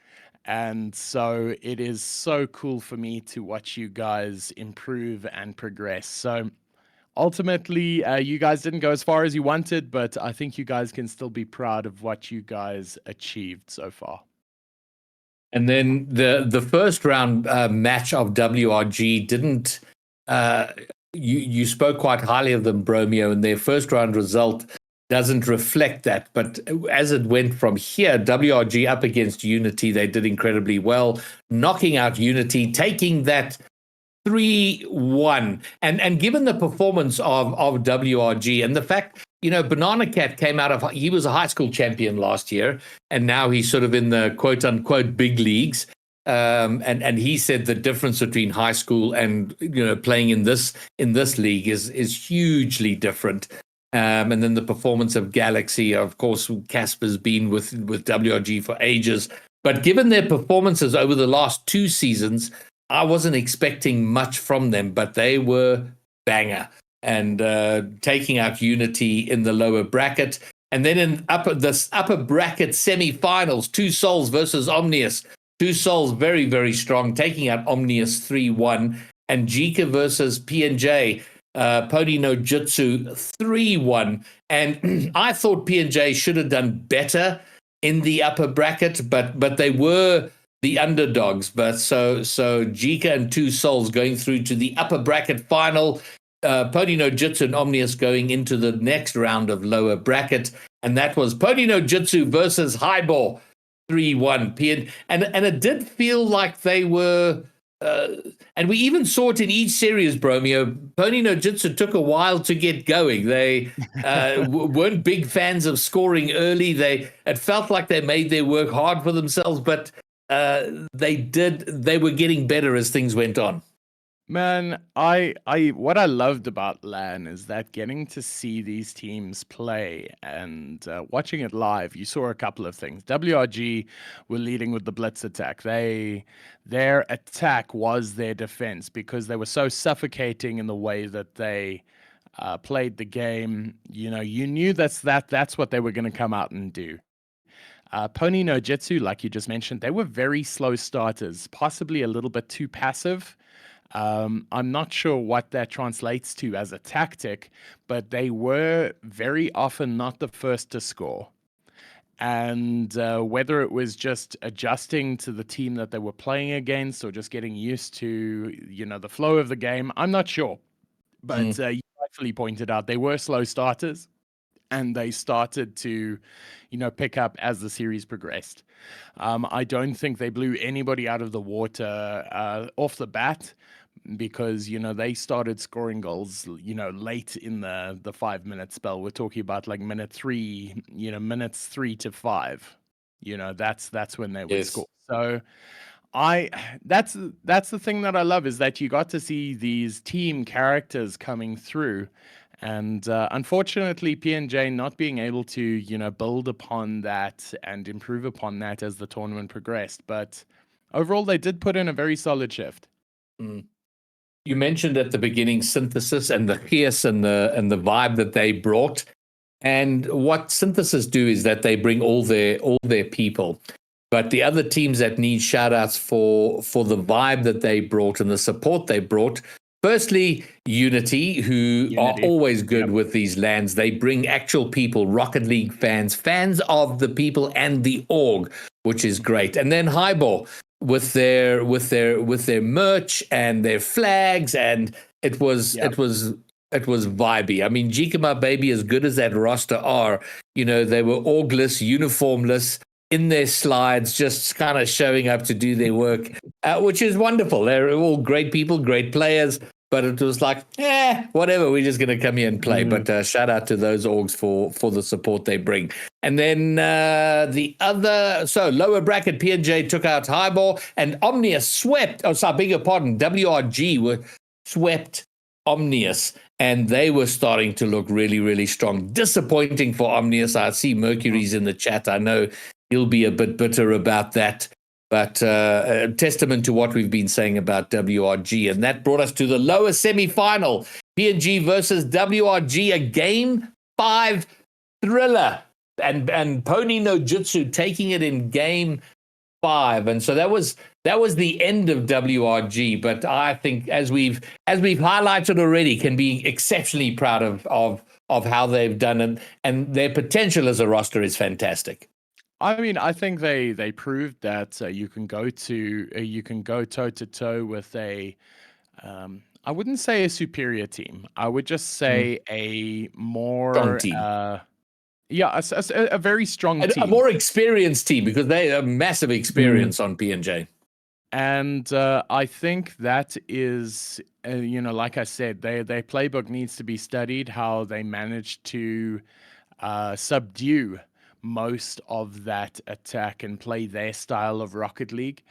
And so it is so cool for me to watch you guys improve and progress. So ultimately, you guys didn't go as far as you wanted, but I think you guys can still be proud of what you guys achieved so far. And then the first round match of WRG didn't. You spoke quite highly of them, Bromeo, and their first round result doesn't reflect that. But as it went from here, WRG up against Unity, they did incredibly well, knocking out Unity, taking that 3-1. And given the performance of WRG and the fact, Banana Cat he was a high school champion last year, and now he's sort of in the quote unquote big leagues. And he said the difference between high school and playing in this league is hugely different. And then the performance of Galaxy, of course, Casper's been with WRG for ages. But given their performances over the last 2 seasons, I wasn't expecting much from them, but they were banger. And taking out Unity in the lower bracket. And then in this upper bracket semi-finals, 2 Souls versus Omnius. 2 Souls very, very strong, taking out Omnius 3-1. And Jika versus PNJ. Pony no Jutsu 3-1. And I thought PNJ should have done better in the upper bracket, but they were the underdogs. But so Jika and 2 Souls going through to the upper bracket final. Pony no Jutsu and Omnius going into the next round of lower bracket. And that was Pony no Jutsu versus Highball 3-1. And it did feel like they were... and we even saw it in each series, Bromeo. Pony no Jutsu took a while to get going. They weren't big fans of scoring early. It felt like they made their work hard for themselves, but they were getting better as things went on. Man, what I loved about LAN is that getting to see these teams play and watching it live, you saw a couple of things. WRG were leading with the blitz attack. Their attack was their defense because they were so suffocating in the way that they played the game. You knew that's what they were going to come out and do. Pony no Jutsu, like you just mentioned, they were very slow starters, possibly a little bit too passive. I'm not sure what that translates to as a tactic, but they were very often not the first to score. And whether it was just adjusting to the team that they were playing against or just getting used to, the flow of the game, I'm not sure. But you rightfully pointed out they were slow starters. And they started to, pick up as the series progressed. I don't think they blew anybody out of the water off the bat because, they started scoring goals, late in the 5-minute spell. We're talking about like minutes 3 to 5. That's when they would score. So that's the thing that I love is that you got to see these team characters coming through. And unfortunately, P&J not being able to, build upon that and improve upon that as the tournament progressed. But overall, they did put in a very solid shift. You mentioned at the beginning Synthesis and the gees and the vibe that they brought. And what Synthesis do is that they bring all their people. But the other teams that need shout-outs for the vibe that they brought and the support they brought, firstly, Unity, who are always good with these lands. They bring actual people, Rocket League fans of the people and the org, which is great. And then Highball with their merch and their flags, and it was vibey. I mean, Jikama Baby, as good as that roster are, they were orgless, uniformless, in their slides, just kind of showing up to do their work, which is wonderful. They're all great people, great players, but it was like, whatever, we're just going to come here and play. But shout out to those orgs for the support they bring. And then lower bracket, P&J took out Highball, and Omnius swept, WRG were swept Omnius, and they were starting to look really, really strong. Disappointing for Omnius. I see Mercury's in the chat. I know he'll be a bit bitter about that, but a testament to what we've been saying about WRG. And that brought us to the lower semi-final, P&G versus WRG, a Game 5 thriller, and Pony no Jutsu taking it in Game 5. And so that was the end of WRG, but I think as we've highlighted already, can be exceptionally proud of how they've done it, and their potential as a roster is fantastic. I mean, I think they proved that you can go toe to toe with a I wouldn't say a superior team. I would just say a more strong team. A very strong team. A more experienced team, because they have massive experience on P&J. And I think that is, like I said, their playbook needs to be studied, how they managed to subdue most of that attack and play their style of Rocket League.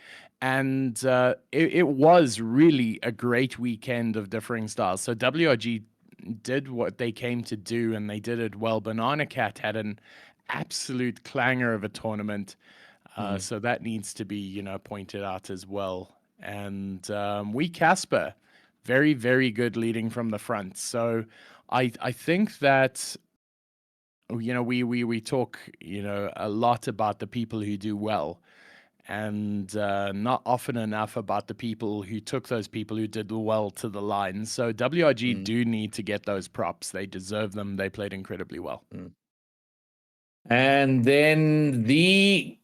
And it was really a great weekend of differing styles. So WRG did what they came to do, and they did it well. Banana Cat had an absolute clanger of a tournament. So that needs to be, pointed out as well. And Casper, very, very good leading from the front. So I think that, we talk, a lot about the people who do well, and not often enough about the people who took those people who did well to the line. So WRG do need to get those props. They deserve them. They played incredibly well. And then the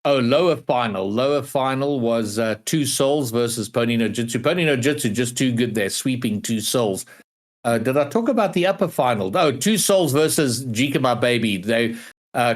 lower final was Two Souls versus Pony no Jutsu. Pony no Jutsu just too good there, sweeping Two Souls. Did I talk about the upper final? Oh, Two Souls versus Jika My Baby.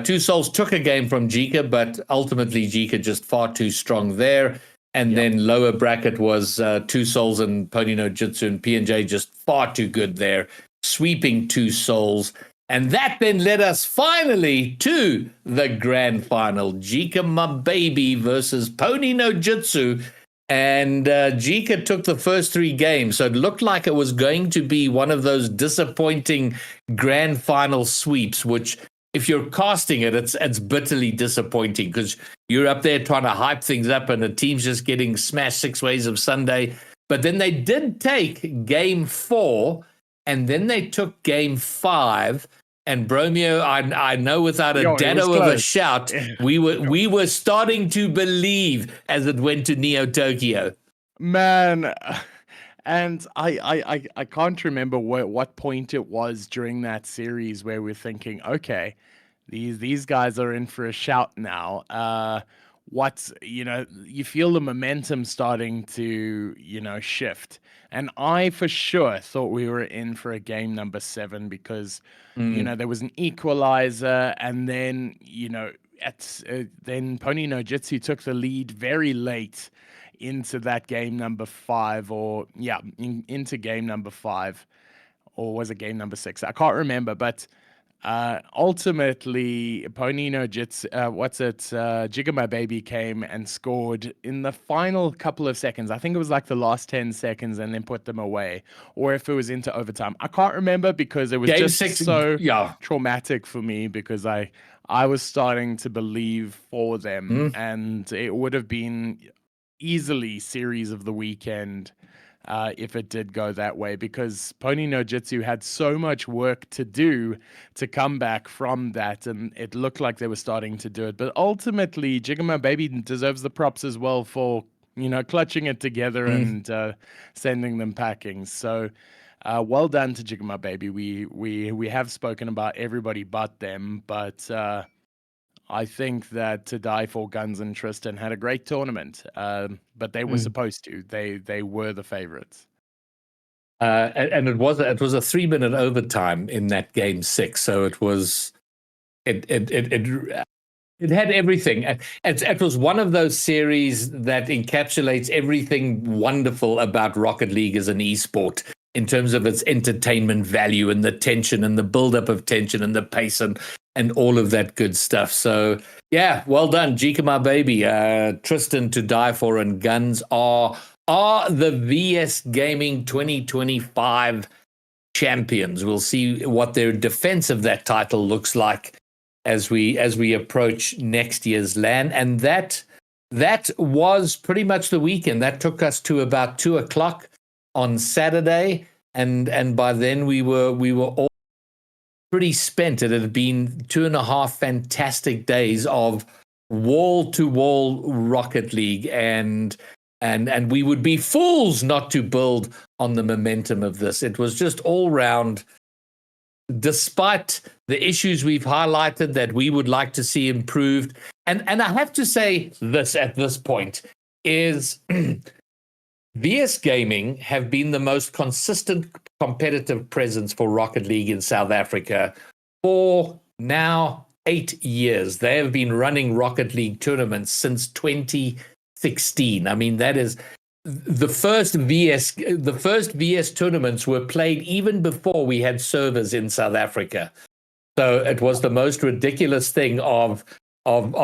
Two Souls took a game from Jika, but ultimately Jika just far too strong there. And then lower bracket was Two Souls and Pony no Jutsu, and P&J just far too good there, sweeping Two Souls. And that then led us finally to the grand final, Jika My Baby versus Pony no Jutsu. And Jika took the first 3 games, so it looked like it was going to be one of those disappointing grand final sweeps, which, if you're casting it, it's bitterly disappointing, because you're up there trying to hype things up and the team's just getting smashed 6 ways of Sunday. But then they did take Game 4, and then they took Game 5. And Bromeo, I know without a dado of a shout, we were starting to believe as it went to Neo Tokyo. Man, and I can't remember what point it was during that series where we're thinking, okay, these guys are in for a shout now. You feel the momentum starting to, shift. And I for sure thought we were in for a game number 7, because, there was an equalizer, and then, then Pony no Jutsu took the lead very late into that game number 5, into game number 5, or was it game number 6? I can't remember, but Ultimately, Pony no Jitsu, Jigga My Baby came and scored in the final couple of seconds. I think it was like the last 10 seconds and then put them away. Or if it was into overtime. I can't remember because it was Game just 6, so yeah. traumatic for me because I was starting to believe for them and it would have been easily series of the weekend if it did go that way, because Pony no Jitsu had so much work to do to come back from that, and it looked like they were starting to do it. But ultimately, Jigga My Baby deserves the props as well for, you know, clutching it together and sending them packing. So well done to Jigga My Baby. We have spoken about everybody but them, but I think that To Die For Guns and Tristan had a great tournament, but they were supposed to. They were the favorites. And it was a 3-minute overtime in that game 6, so it had everything. It was one of those series that encapsulates everything wonderful about Rocket League as an esport in terms of its entertainment value and the tension and the buildup of tension and the pace and all of that good stuff. So, yeah, well done, Jika My Baby. Tristan, To Die For, and Guns are the VS Gaming 2025 champions. We'll see what their defense of that title looks like as we approach next year's LAN. And that was pretty much the weekend. That took us to about 2:00 on Saturday, and by then we were all pretty spent. It had been 2.5 fantastic days of wall-to-wall Rocket League, and we would be fools not to build on the momentum of this. It was just all round, despite the issues we've highlighted that we would like to see improved. And I have to say this at this point is VS Gaming have been the most consistent competitive presence for Rocket League in South Africa for now 8 years. They have been running Rocket League tournaments since 2016. I mean, that is the first VS tournaments were played even before we had servers in South Africa. So it was the most ridiculous thing of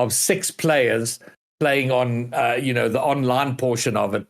6 players playing on the online portion of it,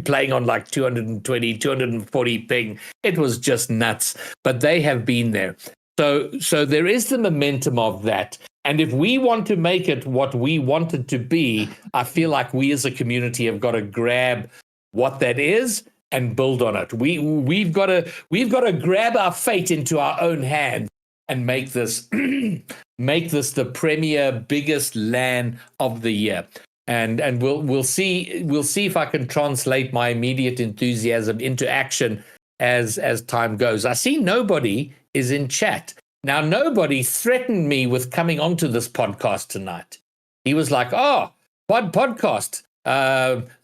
playing on like 220, 240 ping. It was just nuts. But they have been there. So there is the momentum of that. And if we want to make it what we want it to be, I feel like we as a community have got to grab what that is and build on it. We've got to grab our fate into our own hands and make this the premier biggest LAN of the year. And we'll see if I can translate my immediate enthusiasm into action as time goes. I see nobody is in chat. Now, nobody threatened me with coming onto this podcast tonight. He was like, "Oh, podcast.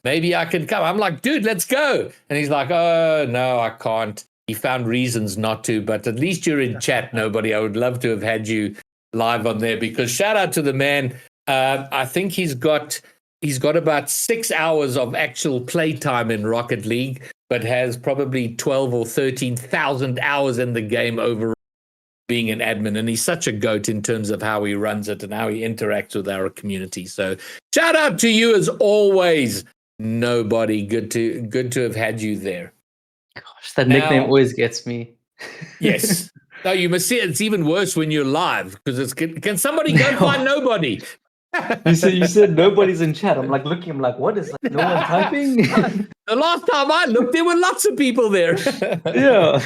Maybe I can come." I'm like, "Dude, let's go." And he's like, "Oh, no, I can't." He found reasons not to, but at least you're in chat, nobody. I would love to have had you live on there, because shout out to the man. I think he's got about 6 hours of actual playtime in Rocket League, but has probably 12 or 13,000 hours in the game overall, being an admin. And he's such a goat in terms of how he runs it and how he interacts with our community. So shout out to you as always, nobody. Good to have had you there. Gosh, that nickname always gets me. Yes. No, you must see it. It's even worse when you're live, because it's can somebody go find nobody? You said nobody's in chat. I'm like looking. I'm like, what is like, no one typing? The last time I looked, there were lots of people there. Yeah.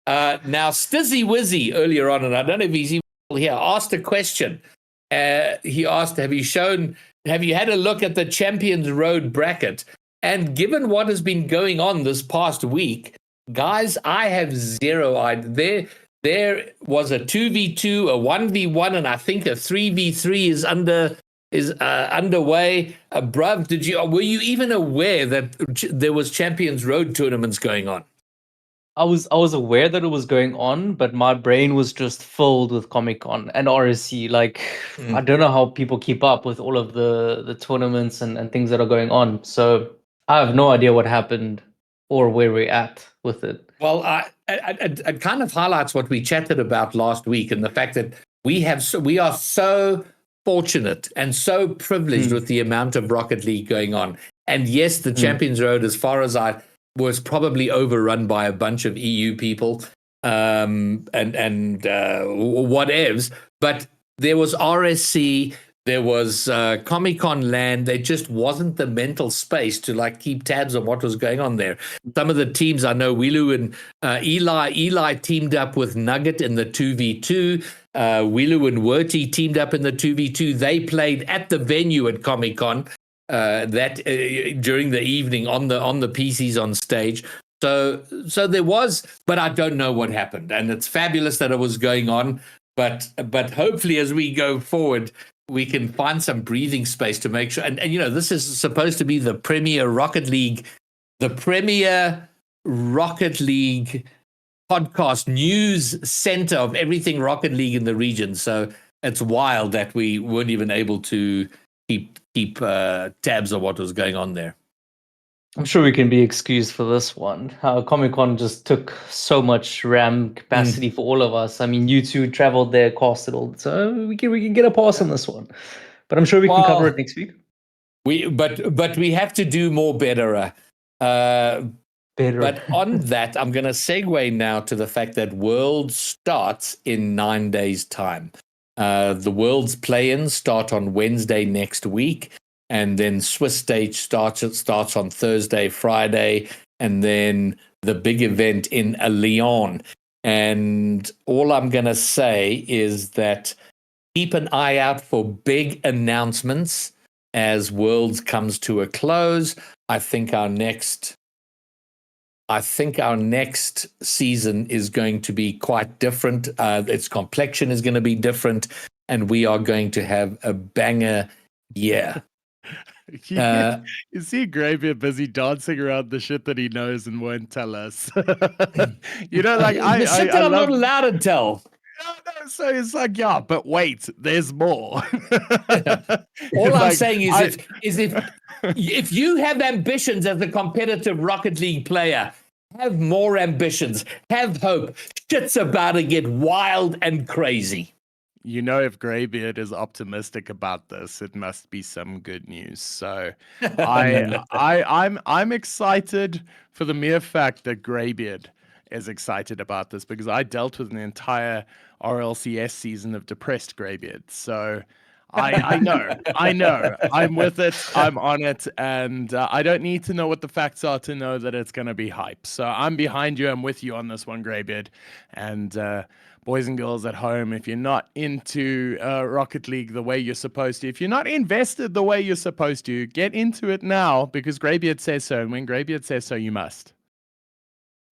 Now, Stizzy Wizzy earlier on, and I don't know if he's even here, asked a question. He asked, have you had a look at the Champions Road bracket? And given what has been going on this past week, guys, I have zero idea. There was a 2v2, a 1v1, and I think a 3v3 is underway. Bruv, were you even aware that there was Champions Road tournaments going on? I was aware that it was going on, but my brain was just filled with ComiCon and RSC. Like, I don't know how people keep up with all of the tournaments and things that are going on. So I have no idea what happened or where we're at with it. Well, it kind of highlights what we chatted about last week, and the fact that we are so fortunate and so privileged with the amount of Rocket League going on. And yes, the Champions Road, as far as I was, probably overrun by a bunch of EU people and whatevs. But there was RSC, there was ComiCon land. There just wasn't the mental space to like keep tabs on what was going on there. Some of the teams, I know Wilu and Eli teamed up with Nugget in the 2v2. Wilu and Werty teamed up in the 2v2. They played at the venue at Comic-Con during the evening on the PCs on stage. So there was, but I don't know what happened. And it's fabulous that it was going on. But hopefully as we go forward, we can find some breathing space to make sure. And this is supposed to be the premier Rocket League podcast news center of everything Rocket League in the region. So it's wild that we weren't even able to keep tabs on what was going on there. I'm sure we can be excused for this one. Comic-Con just took so much RAM capacity for all of us. I mean, you two traveled there, costed all, so we can get a pass on this one. But I'm sure we can cover it next week. But we have to do more better. But on that, I'm going to segue now to the fact that Worlds starts in 9 days' time. The Worlds play-ins start on Wednesday next week. And then Swiss stage starts on Thursday, Friday, and then the big event in Lyon. And all I'm going to say is that keep an eye out for big announcements as Worlds comes to a close. I think our next season is going to be quite different. Its complexion is going to be different, and we are going to have a banger year. You see Greybeard busy dancing around the shit that he knows and won't tell us. The shit that I'm not allowed to tell. No, so it's like, yeah, but wait, there's more. All I'm saying is if you have ambitions as a competitive Rocket League player, have more ambitions, have hope. Shit's about to get wild and crazy. You know, if Greybeard is optimistic about this, it must be some good news. So I'm excited for the mere fact that Greybeard is excited about this, because I dealt with an entire RLCS season of depressed Greybeard. So I know, I'm with it, I'm on it, and I don't need to know what the facts are to know that it's going to be hype. So I'm behind you, I'm with you on this one, Greybeard. And boys and girls at home, if you're not into Rocket League the way you're supposed to, if you're not invested the way you're supposed to, get into it now, because Greybeard says so. And when Greybeard says so, you must.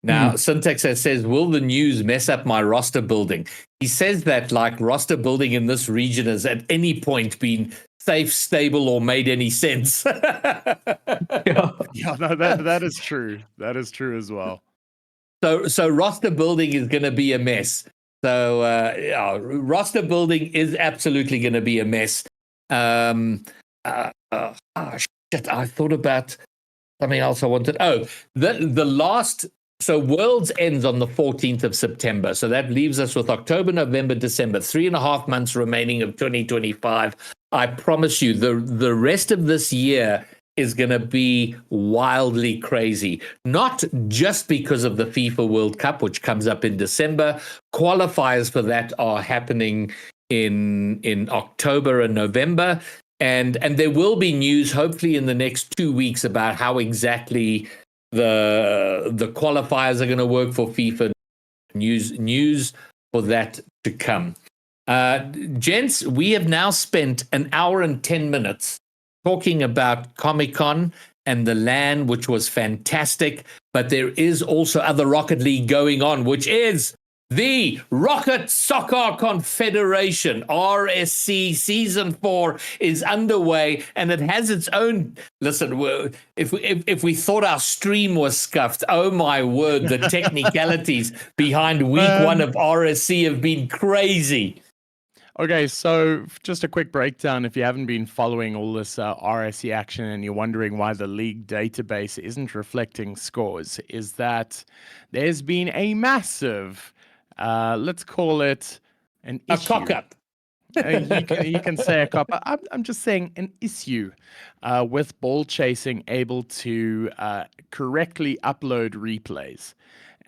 Now, Syntax says, will the news mess up my roster building? He says that like roster building in this region has at any point been safe, stable, or made any sense. Yeah, no, that is true. That is true as well. So roster building is going to be a mess. So roster building is absolutely going to be a mess. Shit, I thought about something else I wanted. Oh, the last. So Worlds ends on the 14th of September. So that leaves us with October, November, December, 3.5 months remaining of 2025. I promise you, the rest of this year is going to be wildly crazy. Not just because of the FIFA World Cup, which comes up in December. Qualifiers for that are happening in October and November. And there will be news, hopefully in the next 2 weeks, about how exactly the qualifiers are going to work for FIFA. News for that to come. Gents, we have now spent 1 hour and 10 minutes talking about Comic-Con and the LAN, which was fantastic, but there is also other Rocket League going on, which is the Rocket Soccer Confederation. RSC Season 4 is underway, and it has its own... Listen, if we thought our stream was scuffed, oh my word, the technicalities behind week 1 of RSC have been crazy. Okay, so just a quick breakdown. If you haven't been following all this RSC action and you're wondering why the league database isn't reflecting scores, is that there's been a massive, let's call it an A issue. cock-up. You can say a cop. I'm just saying an issue with ball chasing able to correctly upload replays.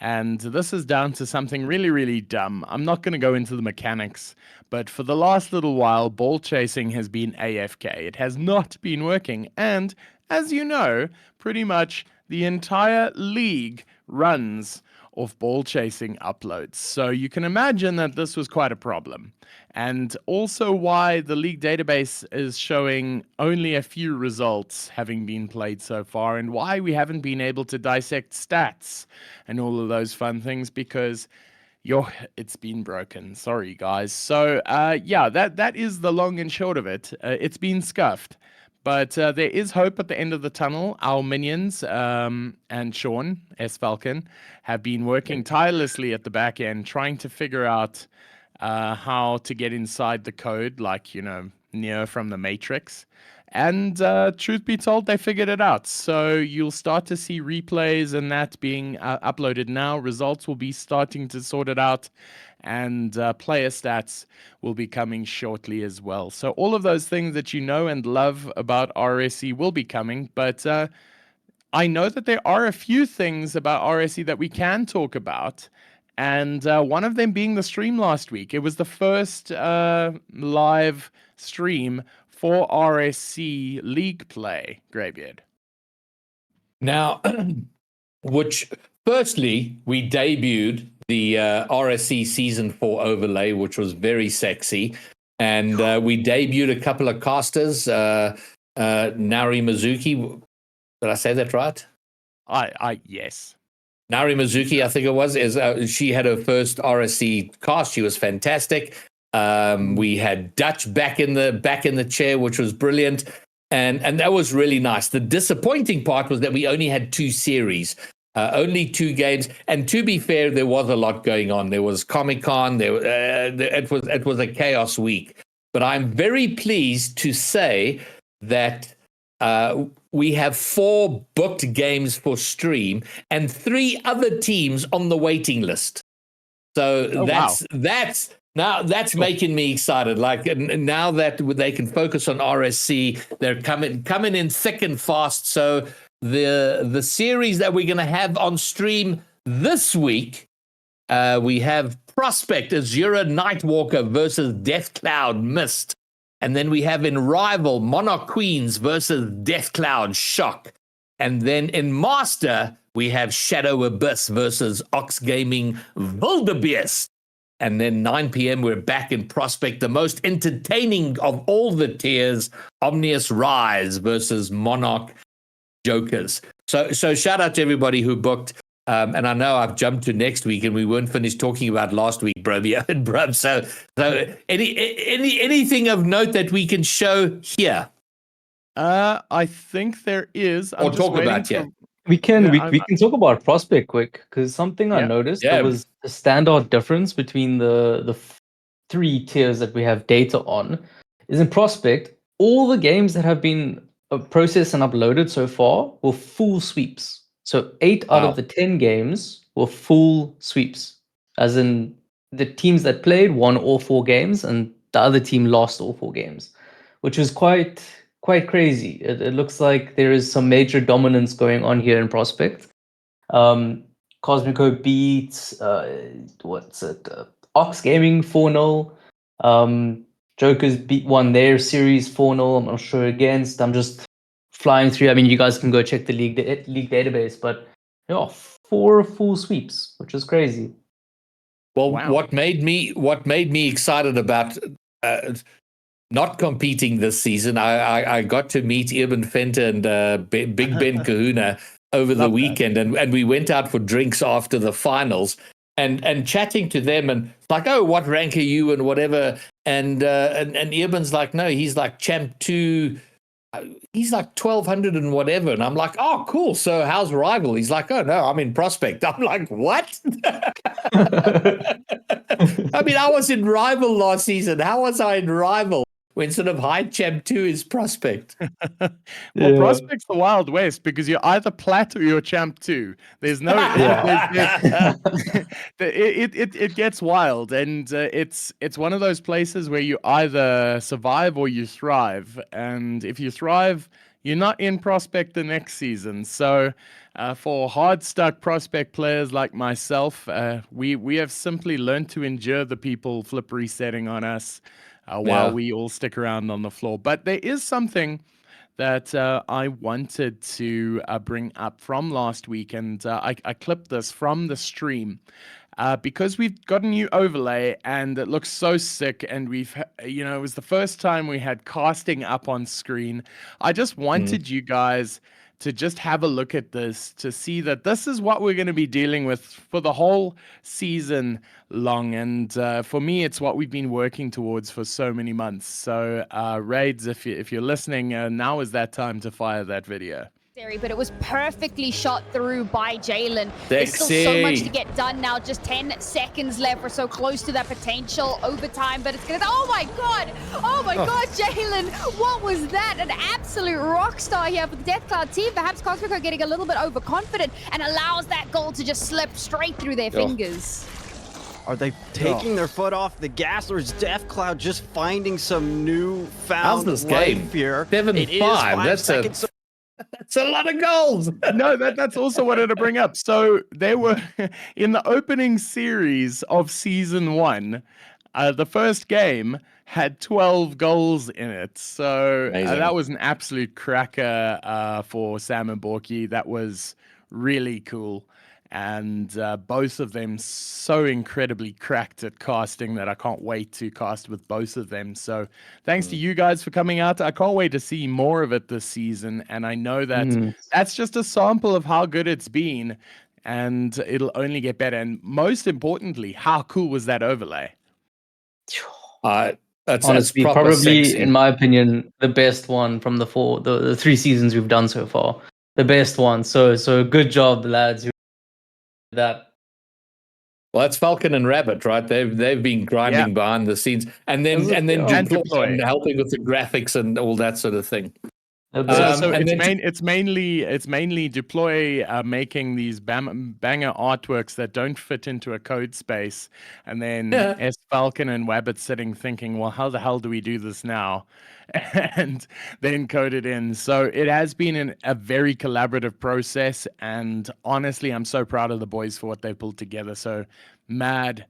And this is down to something really, really dumb. I'm not going to go into the mechanics, but for the last little while, ball chasing has been AFK. It has not been working. And as you know, pretty much the entire league runs off ball chasing uploads. So you can imagine that this was quite a problem. And also why the league database is showing only a few results having been played so far, and why we haven't been able to dissect stats and all of those fun things, because it's been broken. Sorry, guys. So yeah, that is the long and short of it. It's been scuffed. But there is hope at the end of the tunnel. Our minions and Sean, S. Falcon, have been working tirelessly at the back end, trying to figure out how to get inside the code, like, Neo from the Matrix. And truth be told, they figured it out. So you'll start to see replays and that being uploaded now. Results will be starting to sort it out. And player stats will be coming shortly as well. So all of those things that you know and love about RSC will be coming. But I know that there are a few things about RSC that we can talk about. And one of them being the stream last week. It was the first live stream for RSC League play, Greybeard. Now, firstly, we debuted the RSC Season 4 overlay, which was very sexy. And we debuted a couple of casters, Nari Mizuki. Did I say that right? Yes. Nari Mizuki, I think it was, she had her first RSC cast. She was fantastic. We had Dutch back in the chair, which was brilliant. And that was really nice. The disappointing part was that we only had 2 series. Only 2 games, and to be fair, there was a lot going on. There was ComiCon. It was a chaos week. But I'm very pleased to say that we have 4 booked games for stream and 3 other teams on the waiting list. So that's making me excited. Like, now that they can focus on RSC, they're coming in thick and fast. So the series that we're going to have on stream this week, we have Prospect Azura Nightwalker versus Deathcloud Mist. And then we have in Rival Monarch Queens versus Deathcloud Shock. And then in Master, we have Shadow Abyss versus Ox Gaming Wildebeest. And then 9 p.m., we're back in Prospect, the most entertaining of all the tiers, Omnius Rise versus Monarch Jokers. So shout out to everybody who booked. And I know I've jumped to next week, and we weren't finished talking about last week, Brub. So anything of note that we can show here? I think there is. Or talk about, yeah. We can talk about Prospect quick, because something I noticed there was a standout difference between the 3 tiers that we have data on is in Prospect. All the games that have been processed and uploaded so far were full sweeps. So 8 out of the 10 games were full sweeps, as in the teams that played won all 4 games and the other team lost all 4 games, which was quite crazy. It looks like there is some major dominance going on here in Prospect. Cosmico beats Ox Gaming 4-0. Jokers won their series 4-0. I'm not sure against. I'm just flying through. I mean, you guys can go check the league database, but 4 full sweeps, which is crazy. Well, what made me excited about not competing this season, I got to meet Eben Fenter and Big Ben Kahuna over the weekend, and we went out for drinks after the finals, and chatting to them, and like, oh, what rank are you and whatever, and Eben's like, no, he's like champ 2. He's like 1200 and whatever. And I'm like, oh, cool. So how's Rival? He's like, oh, no, I'm in Prospect. I'm like, what? I mean, I was in Rival last season. How was I in Rival when sort of high champ 2 is Prospect? Well, Prospect's the Wild West because you're either plat or you're champ 2. There's no, it gets wild, and it's one of those places where you either survive or you thrive. And if you thrive, you're not in Prospect the next season. So for hard-stuck Prospect players like myself, we have simply learned to endure the people flip resetting on us while we all stick around on the floor. But there is something that I wanted to bring up from last week, and I clipped this from the stream. Because we've got a new overlay and it looks so sick, and it was the first time we had casting up on screen. I just wanted you guys to just have a look at this to see that this is what we're going to be dealing with for the whole season long. And for me, it's what we've been working towards for so many months. So Raids, if you're listening, now is that time to fire that video. But it was perfectly shot through by Jalen. There's still so much to get done now. Just 10 seconds left. We're so close to that potential overtime, but it's gonna. Oh my god! Oh my god, Jalen! What was that? An absolute rock star here for the Death Cloud team. Perhaps ComiCon getting a little bit overconfident and allows that goal to just slip straight through their fingers. Are they taking their foot off the gas, or is Death Cloud just finding some newfound life here? 7-5. That's a lot of goals. No, that's also what I wanted to bring up. So they were in the opening series of season 1. The first game had 12 goals in it. So that was an absolute cracker for Sam and Borky. That was really cool. And both of them so incredibly cracked at casting that I can't wait to cast with both of them. So thanks to you guys for coming out. I can't wait to see more of it this season. And I know that that's just a sample of how good it's been, and it'll only get better. And most importantly, how cool was that overlay? That's honestly proper probably, sexy. in my opinion, the best one from the 3 seasons we've done so far. The best one. So good job, lads. That. Well, that's Falcon and Rabbit, right? They've been grinding behind the scenes, and then Deploy and helping with the graphics and all that sort of thing. So it's mainly Deploy making these banger artworks that don't fit into a code space, and then S Falcon and Wabbit sitting thinking, well, how the hell do we do this now? And then code it in. So it has been a very collaborative process, and honestly, I'm so proud of the boys for what they pulled together. So mad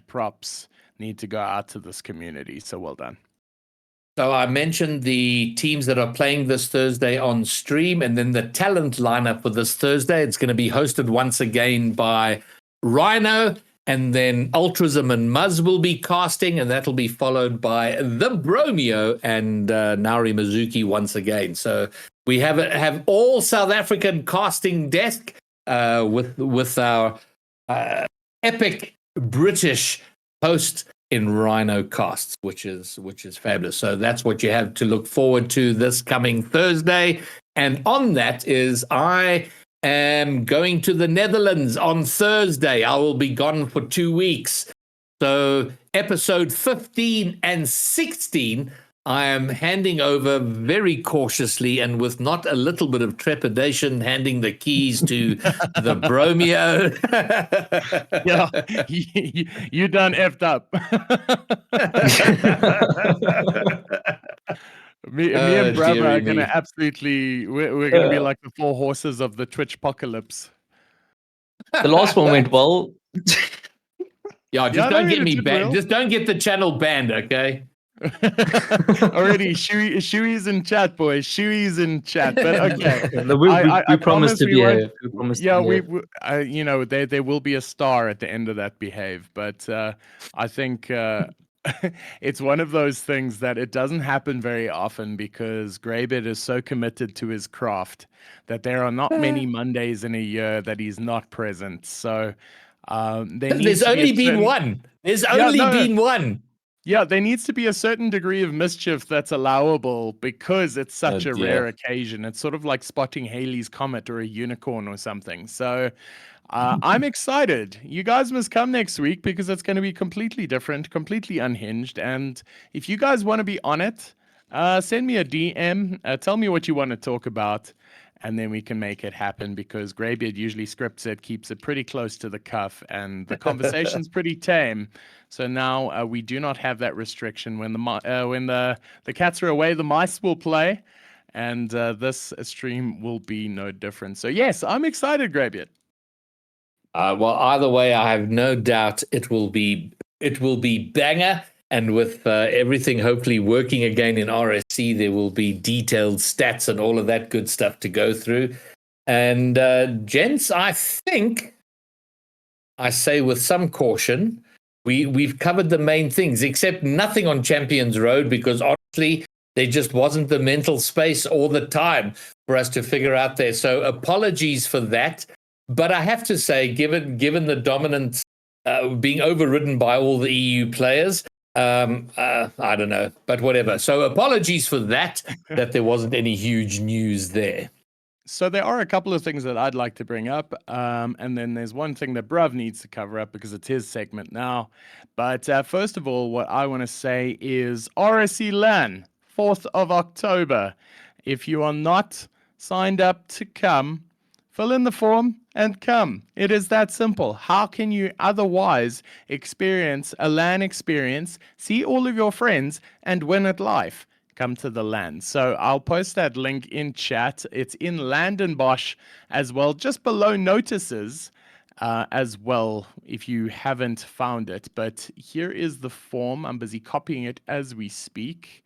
props need to go out to this community. So well done. So I mentioned the teams that are playing this Thursday on stream, and then the talent lineup for this Thursday. It's going to be hosted once again by Rhino, and then Ultrazim and Muzz will be casting, and that'll be followed by the Bromeo and Nauri Mizuki once again. So we have all South African casting desk with our epic British host in Rhino casts, which is fabulous. So that's what you have to look forward to this coming Thursday. And on that is I am going to the Netherlands on Thursday. I will be gone for 2 weeks. So episode 15 and 16, I am handing over very cautiously and with not a little bit of trepidation, handing the keys to the Bromeo. Yeah, you done effed up. Me and Brava are going to absolutely, we're going to be like the 4 horses of the Twitch apocalypse. The last one went well. Yeah, don't get me banned. Just don't get the channel banned, okay? Already, Shui's in chat, boys. Shui's in chat. But okay, we promised to behave. There will be a star at the end of that behave. But I think it's one of those things that it doesn't happen very often because Greybit is so committed to his craft that there are not many Mondays in a year that he's not present. So there's only been one. There's only been one. Yeah, there needs to be a certain degree of mischief that's allowable because it's such a rare occasion. It's sort of like spotting Halley's Comet or a unicorn or something. So I'm excited. You guys must come next week because it's going to be completely different, completely unhinged. And if you guys want to be on it, send me a DM. Tell me what you want to talk about. And then we can make it happen because Greybeard usually scripts it, keeps it pretty close to the cuff, and the conversation's pretty tame. So now we do not have that restriction. When the cats are away, the mice will play, and this stream will be no different. So yes, I'm excited, Greybeard. Well, either way, I have no doubt it will be banger. And with everything hopefully working again in RSC, there will be detailed stats and all of that good stuff to go through. And gents, I think I say with some caution, we've covered the main things, except nothing on Champions Road, because honestly, there just wasn't the mental space or the time for us to figure out there. So apologies for that. But I have to say, given the dominance being overridden by all the EU players, I don't know, but whatever. So apologies for that there wasn't any huge news there. So there are a couple of things that I'd like to bring up, and then there's one thing that Bruv needs to cover up because it's his segment now. But first of all, what I want to say is RSC LAN, 4th of October. If you are not signed up to come, fill in the form and come. It is that simple. How can you otherwise experience a LAN experience, see all of your friends, and win at life? Come to the LAN. So I'll post that link in chat. It's in Landenbosch as well, just below notices as well, if you haven't found it. But here is the form. I'm busy copying it as we speak.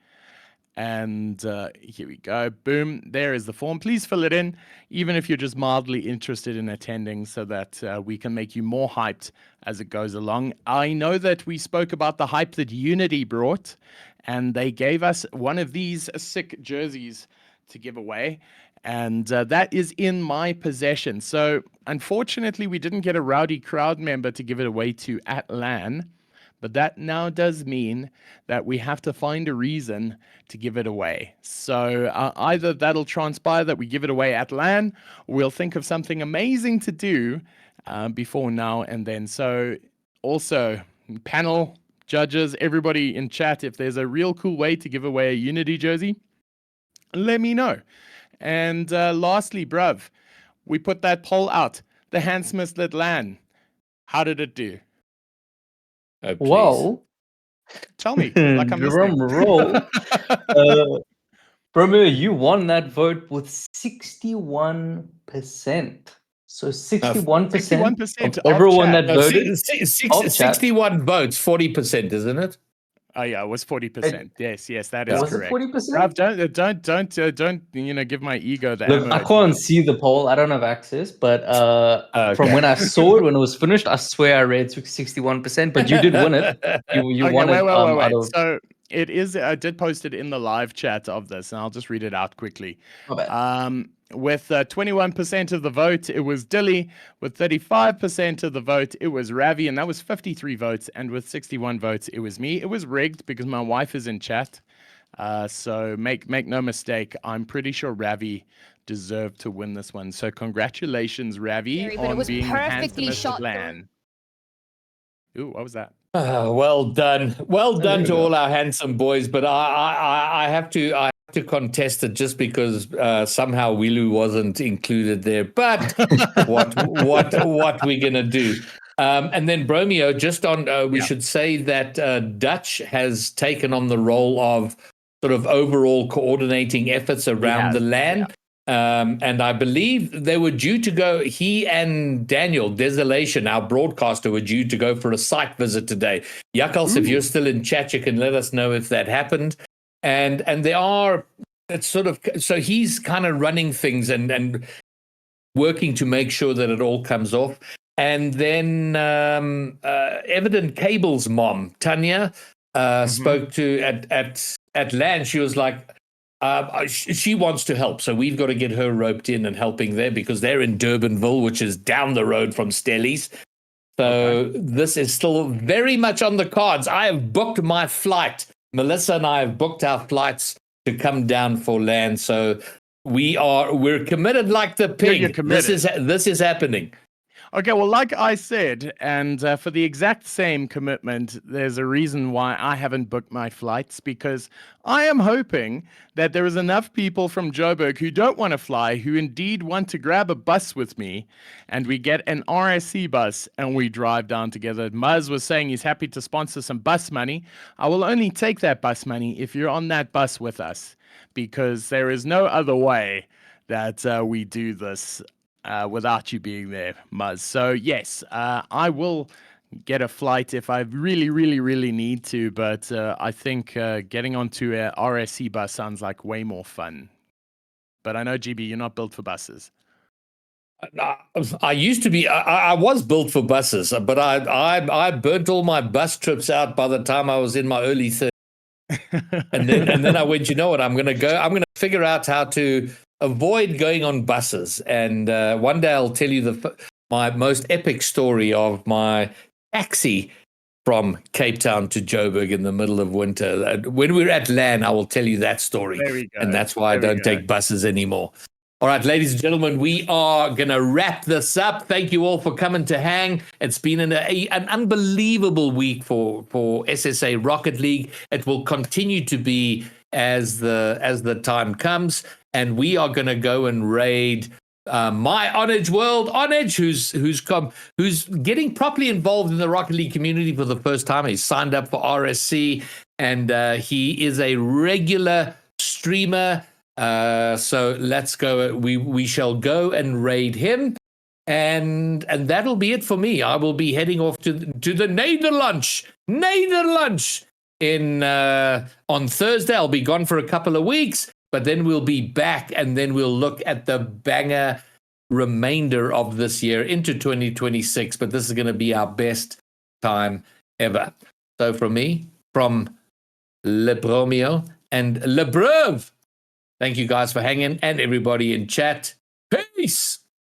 And here we go. Boom. There is the form. Please fill it in, even if you're just mildly interested in attending, so that we can make you more hyped as it goes along. I know that we spoke about the hype that Unity brought, and they gave us one of these sick jerseys to give away. And that is in my possession. So unfortunately, we didn't get a Rowdy Crowd member to give it away to at LAN. But that now does mean that we have to find a reason to give it away. So either that'll transpire that we give it away at LAN, or we'll think of something amazing to do before now and then. So also, panel, judges, everybody in chat, if there's a real cool way to give away a Unity jersey, let me know. And lastly, bruv, we put that poll out. The handsomest at LAN. How did it do? Well, tell me, like I'm drum listening. roll. Romeo, you won that vote with 61%. So 61% of everyone that voted. 61 votes, 40%, isn't it? Oh yeah, it was 40%. Yes, that is was correct. Was it 40%? Don't give my ego the Look, ammo. I can't see the poll. I don't have access, but from when I saw it, when it was finished, I swear I read 61%. But you did win it. You Okay, won it. wait. So it is. I did post it in the live chat of this, and I'll just read it out quickly. With 21% of the vote, it was Dilly. With 35% of the vote, it was Ravi, and that was 53 votes. And with 61 votes, it was me. It was rigged because my wife is in chat. So make no mistake, I'm pretty sure Ravi deserved to win this one. So congratulations, Ravi, on being handsomest of LAN. Ooh, what was that? Well done to all our handsome boys. But I have to contest it just because somehow Wilu wasn't included there. But what we gonna do? And then Bromeo, just on we should say that Dutch has taken on the role of sort of overall coordinating efforts around the LAN. And I believe they were due to go, he and Daniel Desolation, our broadcaster, were due to go for a site visit today. Yakals, if you're still in chat, you can let us know if that happened. And there are, it's sort of, so he's kind of running things and working to make sure that it all comes off. And then Evident Cable's mom, Tanya, spoke to at LAN. She was like, she wants to help, so we've got to get her roped in and helping there because they're in Durbanville, which is down the road from Stellies. So this is still very much on the cards. I have booked my flight. Melissa and I have booked our flights to come down for land. So we're committed like the pig. You're committed. This is happening. Okay, well, like I said, and for the exact same commitment, there's a reason why I haven't booked my flights, because I am hoping that there is enough people from Joburg who don't want to fly, who indeed want to grab a bus with me, and we get an RSC bus and we drive down together. Muzz was saying he's happy to sponsor some bus money. I will only take that bus money if you're on that bus with us, because there is no other way that we do this without you being there, Muzz. So yes, I will get a flight if I really, really, really need to, but I think getting onto a RSC bus sounds like way more fun. But I know, GB, you're not built for buses. I used to be. I was built for buses, but I burnt all my bus trips out by the time I was in my early 30s. and then I went, you know what? I'm going to figure out how to avoid going on buses. And one day I'll tell you my most epic story of my taxi from Cape Town to Joburg in the middle of winter. When we're at LAN, I will tell you that story. There we go. And that's why I don't take buses anymore. All right, ladies and gentlemen, we are going to wrap this up. Thank you all for coming to hang. It's been an unbelievable week for SSA Rocket League. It will continue to be as the time comes. And we are going to go and raid my Onage World. Onage, who's getting properly involved in the Rocket League community for the first time. He's signed up for RSC, and he is a regular streamer. So let's go. We shall go and raid him, and that'll be it for me. I will be heading off to the Nederlands in on Thursday. I'll be gone for a couple of weeks, but then we'll be back, and then we'll look at the banger remainder of this year into 2026. But this is going to be our best time ever. So from me, from Le Bromeo and Le Breuve. Thank you guys for hanging, and everybody in chat. Peace.